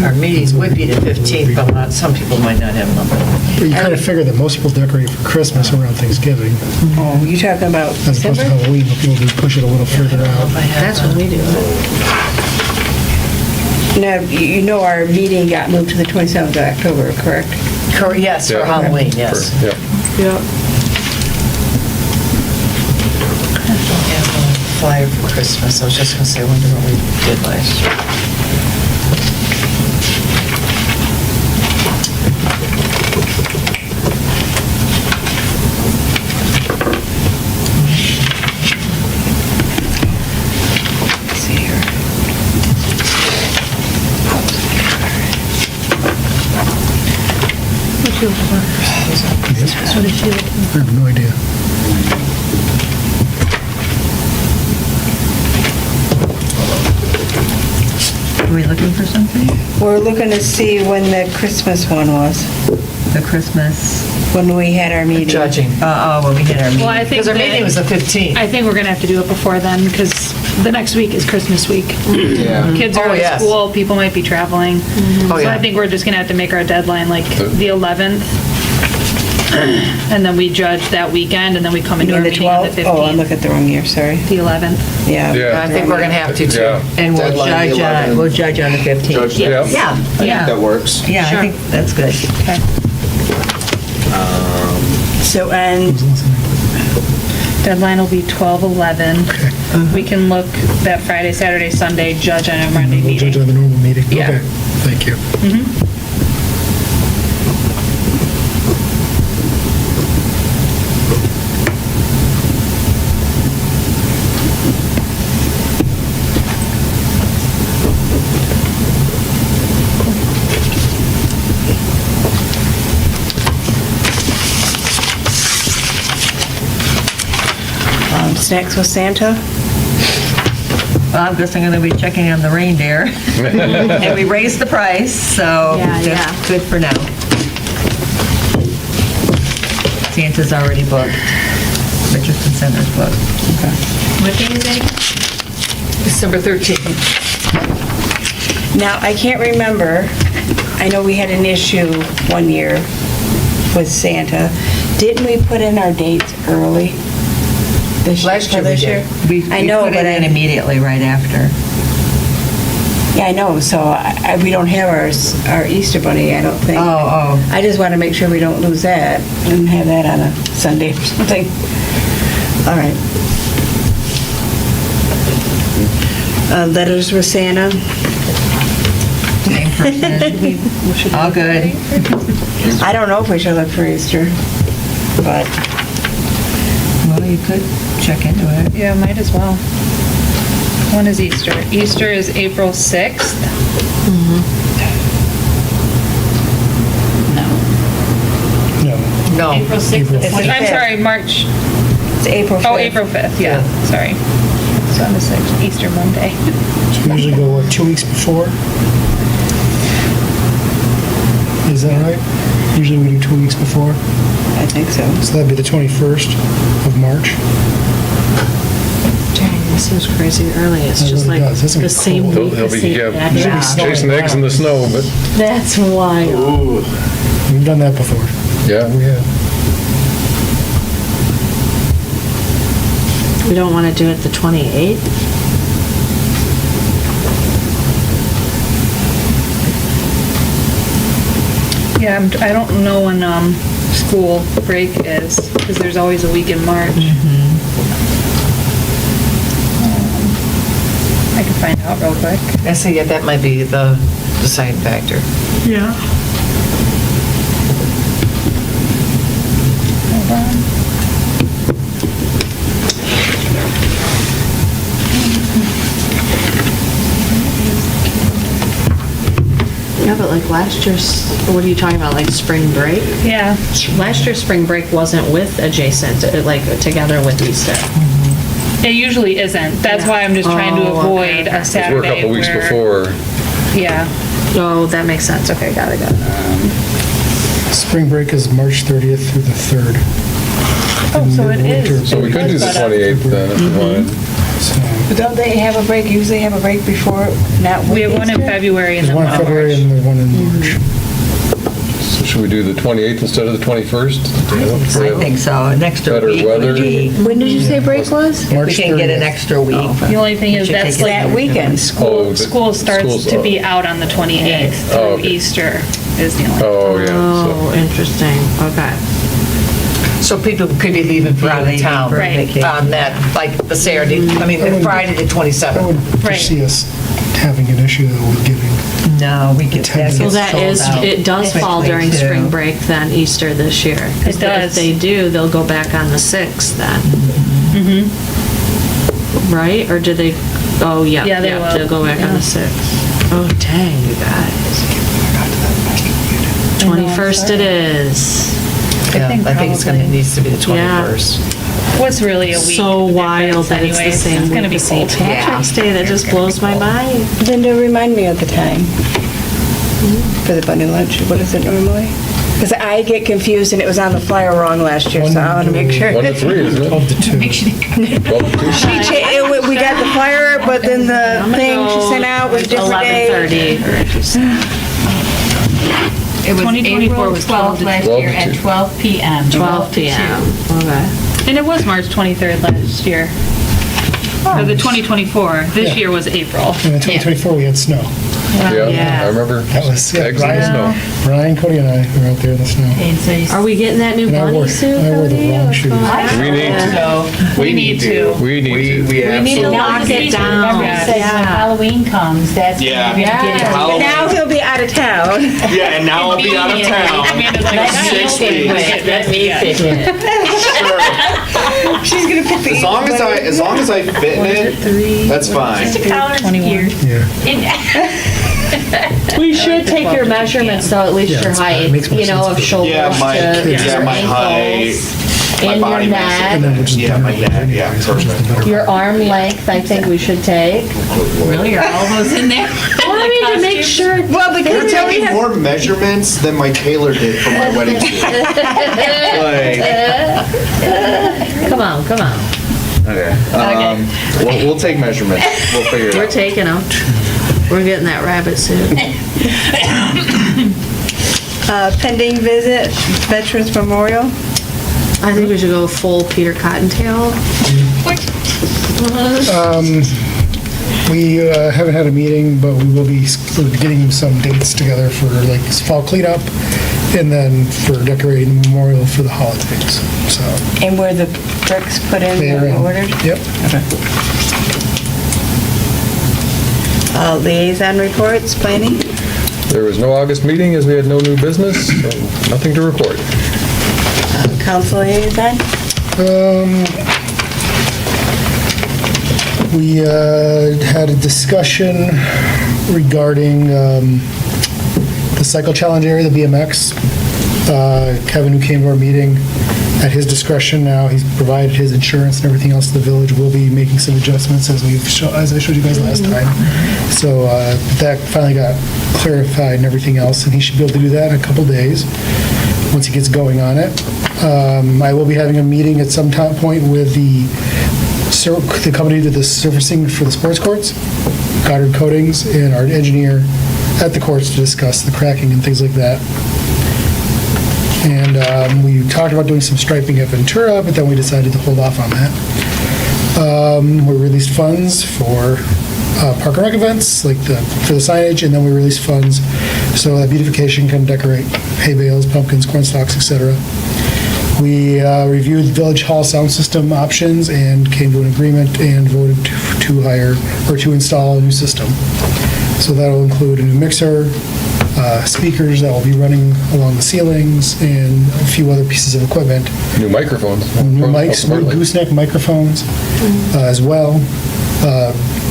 Our meetings would be the 15th, but some people might not have them. But you kind of figure that most people decorate for Christmas around Thanksgiving, Oh, you talking about as opposed to December? Halloween, where people do push it a little further out. That's when we do it. Now, you know our meeting got moved to the 27th of October, correct? Yes, for Yeah. Halloween, yes. Yeah. Yeah. Yeah, flyer for Christmas, I was just gonna say, I wonder what we did last year. Let's see here. I have no idea. Are we looking for something? We're looking to see when the Christmas one was, The Christmas, when we had our meeting. Judging. when we had our meeting. Well, I think Because our meeting was the 15th. I think we're gonna have to do it before then, because the next week is Christmas week. Yeah. Kids are Oh, out yes. of school, people might be traveling. Oh, So I yeah. think we're just gonna have to make our deadline like the 11th. And then we judge that weekend, and then we come You into our mean the meeting on the 12th? Oh, I'm 15th, looking at the wrong year, sorry. the 11th. Yeah. Yeah. I think we're gonna have to too. Yeah. And we'll Deadline, judge, 11. we'll judge on the 15th. Judge that. Yeah. Yeah, I think yeah. that works. Yeah, I think that's good. So, and Deadline will be 12/11. We can look that Friday, Saturday, Sunday, judge on a Monday We'll judge meeting. on the normal meeting. Yeah. Okay, thank you. snacks with Santa? Well, I'm guessing I'm going to be checking on the reindeer. And we raised the price, so Yeah, that's good for now. Santa's already booked. Richardson Center's booked. What day is it? December 13th. Now, I can't remember, I know we had an issue one year with Santa. Didn't we put in our dates early? Last year we did. I know, We put but it in I, immediately right after. yeah, I know, so we don't have our Easter bunny, I don't think. Oh, I just want to make sure we don't lose that and have that on a Sunday or something. All right. Letters with Santa. same person. All good. I don't know if we should look for Easter, but Well, you could check into it. Yeah, might as well. When is Easter? Easter is April 6th. No. No. April 6th. April. I'm sorry, March, It's April 5th. oh, April 5th, yeah, sorry. It's on the 6th, Easter Monday. So we usually go, what, 2 weeks before? Is that right? Usually we do 2 weeks before, I think so. so that'd be the 21st of March. Dang, this seems crazy early. It's It just really like does. It's gonna the be same cold. week, He'll the be, same yeah, background. chasing eggs in the snow, but, That's wild. Ooh. We've done that before. yeah, we have. We don't want to do it the 28th? Yeah, I don't know when, school break is, because there's always a week in March. I can find out real quick. I see, yeah, that might be the deciding factor. Yeah. Hold on. Yeah, but like last year's, what are you talking about, like spring break? Yeah, Last year's spring break wasn't with adjacent, like together with Easter. it usually isn't. That's why I'm just trying to Oh, avoid okay. a 'Cause Saturday we're a couple weeks where- before. Yeah. Oh, that makes sense. Okay, got it. Spring break is March 30th through the 3rd. Oh, so it is. So we could do the 28th then if you wanted. So But don't they have a break, usually have a break before, not with We have one in Easter? February and there's then one in February and there's one in March. So should we do the 28th instead of the 21st? I think so, an extra Better week weather. would be, When did you say break was? if we March can get an 30th. extra week. The only thing is We should that's take it like That weekend. Oh, the- school starts school's to up. be out on the 28th Oh, through okay. Easter is the only. Oh, yeah. so- Oh, interesting. Okay. So people could be leaving for out of leaving town for Right. vacation. on that, like the Saturday, I mean, the Friday the I 27th. would Right. foresee us having an issue though with giving. No, we get, that Attendance. Well, gets that is, sold out it does fall quickly, during too. spring break then, Easter this year. 'Cause It does. If they do, they'll go back on the 6th then. Right? Or do they, oh, yeah. Yeah, they will. They'll go back on the 6th. Oh, dang, you guys. 21st it is. Yeah, think I think it's gonna, probably. needs to be the 21st. What's really a week? So wild difference that it's the anyways. same It's gonna week be as St. cold. Patrick's Day. That just blows my mind. Linda, remind me of the time for the bunny lunch. What is it normally? Because I get confused and it was on the flyer wrong last year, so I want to make sure. 1 to 3, isn't it? 12 to 2. 12 to 2? We got the flyer, but then the thing she sent out was a different day. 11:30. It was 2024 April was 12th last 12 year to at 2. 12 p.m. 12 p.m. Okay. And it was March 23rd last year. So the 2024, this Yeah. year was April. And in 2024, we had snow. Yeah, I remember. That was, yeah, Eggs in the Brian, snow. Brian, Cody and I were out there in the snow. And so you Are we getting that new And I bunny wore- suit, I wore the Cody? wrong What's shoes. going on? We need to. We need to. We need to. We We need to absolutely. lock it down. Remember you said when Yeah. Halloween comes, that's when Yeah. you're gonna get it. Halloween. Now he'll be out of town. Yeah, and now I'll be out of town. Amanda's like, Let "No, me we'll pick get it. that Let me together." pick it. She's gonna pick the. As long as I fit in it, that's fine. Just a collar and 21. gear. Yeah. We should take your measurements, so at least Yeah, your it's fine. It height, makes more you know, sense of for- shoulders Yeah, to my height, ankles, my and your body mass. And then neck, we'll just Yeah, done my it neck, anyway, yeah, so it's just perfect. better. your arm length, I think we should take. Really, are all those in there? Well, I mean, to make sure. Well, You're because we taking have. more measurements than my tailor did for my wedding suit. Like, Come on, come on. okay. We'll take measurements. We'll figure it We're out. taking them. We're getting that rabbit suit. Pending visit, Veterans Memorial. I think we should go full Peter Cottontail. We haven't had a meeting, but we will be getting some dates together for like fall cleanup and then for decorating the memorial for the holidays, so. And where the bricks put in they're and ordered. Yep. Liaison reports, planning. There was no August meeting as we had no new business, so nothing to report. Council liaison. We had a discussion regarding the Cycle Challenge area, the BMX. Kevin, who came to our meeting, at his discretion now, he's provided his insurance and everything else. The village will be making some adjustments as I showed you guys last time. So that finally got clarified and everything else, and he should be able to do that in a couple days once he gets going on it. I will be having a meeting at some point with the company that did the surfacing for the sports courts, Goddard Coatings, and our engineer at the courts to discuss the cracking and things like that. And we talked about doing some striping at Ventura, but then we decided to hold off on that. We released funds for park and rec events, like for the signage, and then we released funds so that beautification can decorate hay bales, pumpkins, corn stalks, etc. We reviewed Village Hall sound system options and came to an agreement and voted to install a new system. So that'll include a new mixer, speakers that will be running along the ceilings, and a few other pieces of equipment. New microphones. New mics, new gooseneck microphones as well.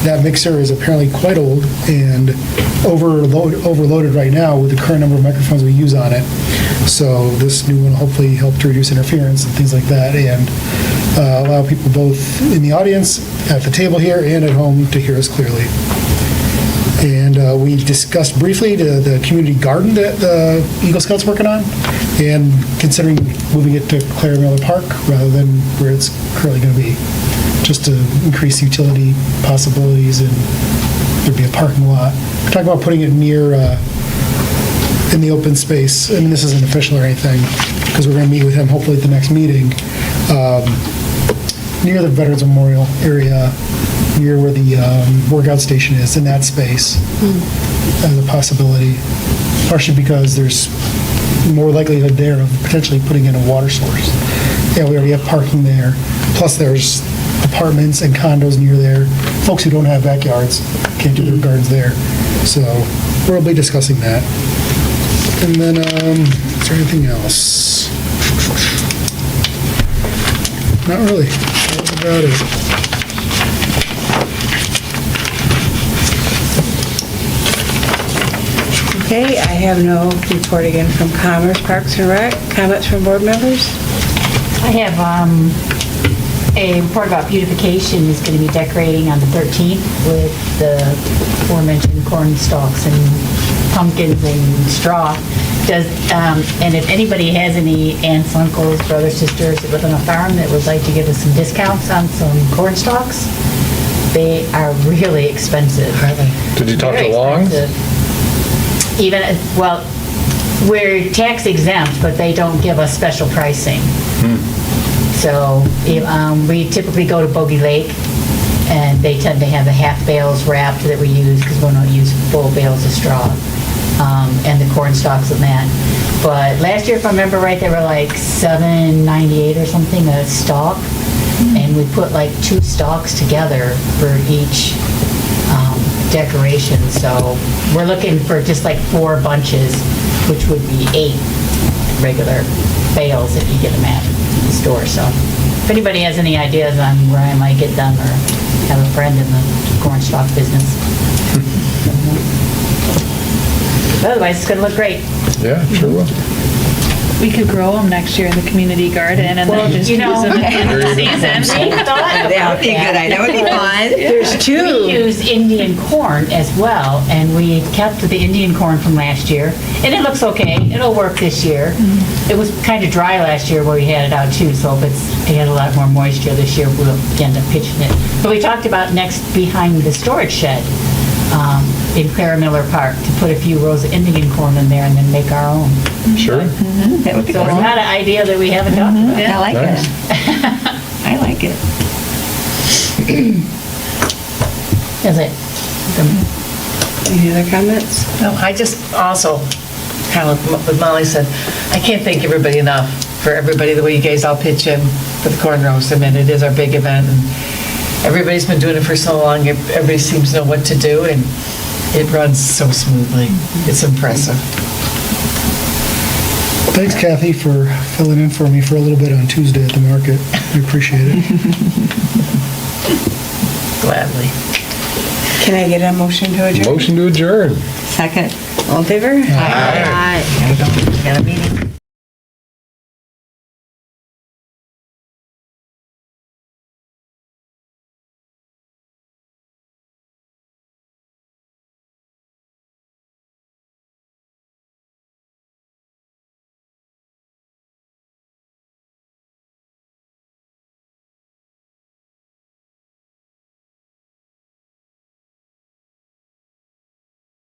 That mixer is apparently quite old and overloaded right now with the current number of microphones we use on it. So this new one will hopefully help to reduce interference and things like that, and allow people both in the audience, at the table here, and at home to hear us clearly. And we discussed briefly the community garden that the Eagle Scouts working on, and considering moving it to Clara Miller Park rather than where it's currently going to be, just to increase utility possibilities, and there'd be a parking lot. We're talking about putting it near, in the open space. I mean, this isn't official or anything, because we're going to meet with him hopefully at the next meeting, near the Veterans Memorial area, near where the workout station is, in that space, as a possibility, partially because there's more likelihood there of potentially putting in a water source. Yeah, we already have parking there, plus there's apartments and condos near there. Folks who don't have backyards can't do their gardens there. So we'll be discussing that. And then, is there anything else? Not really. That was about it. Okay, I have no report again from Commerce, Parks and Rec. Comments from board members? I have a report about beautification is going to be decorating on the 13th with the aforementioned corn stalks and pumpkins and straw. And if anybody has any aunts, uncles, brothers, sisters that live on a farm that would like to give us some discounts on some corn stalks, they are really expensive. Did you talk to Very Longs? expensive. Even, well, we're tax exempt, but they don't give us special pricing. So we typically go to Bogey Lake, and they tend to have the half bales wrapped that we use because we don't use full bales of straw, and the corn stalks and that. But last year, if I remember right, they were like $7.98 or something a stalk, and we put like 2 stalks together for each decoration. So we're looking for just like 4 bunches, which would be 8 regular bales if you get them at the store. So if anybody has any ideas on where I might get them, or have a friend in the corn stalk business. Otherwise, it's going to look great. Yeah, sure will. We could grow them next year in the community garden and then just use them in the season. That would be a good idea. That would be fun. There's 2. We use Indian corn as well, and we kept the Indian corn from last year, and it looks okay. It'll work this year. It was kind of dry last year where we had it out too, so if it had a lot more moisture this year, we'll end up pitching it. But we talked about next behind the storage shed in Clara Miller Park to put a few rows of Indian corn in there and then make our own. Sure. That would be So it's cool. not an idea that we haven't talked about. I like Nice. it. I like it. That's it. Any other comments? No, I just also, kind of what Molly said, I can't thank everybody enough for everybody, the way you guys all pitch in for the corn roast. I mean, it is our big event, and everybody's been doing it for so long. Everybody seems to know what to do, and it runs so smoothly. It's impressive. Thanks, Kathy, for filling in for me for a little bit on Tuesday at the market. I appreciate it. Gladly. Can I get a motion to adjourn? Motion to adjourn. Second. All in favor? Aye. Got a meeting.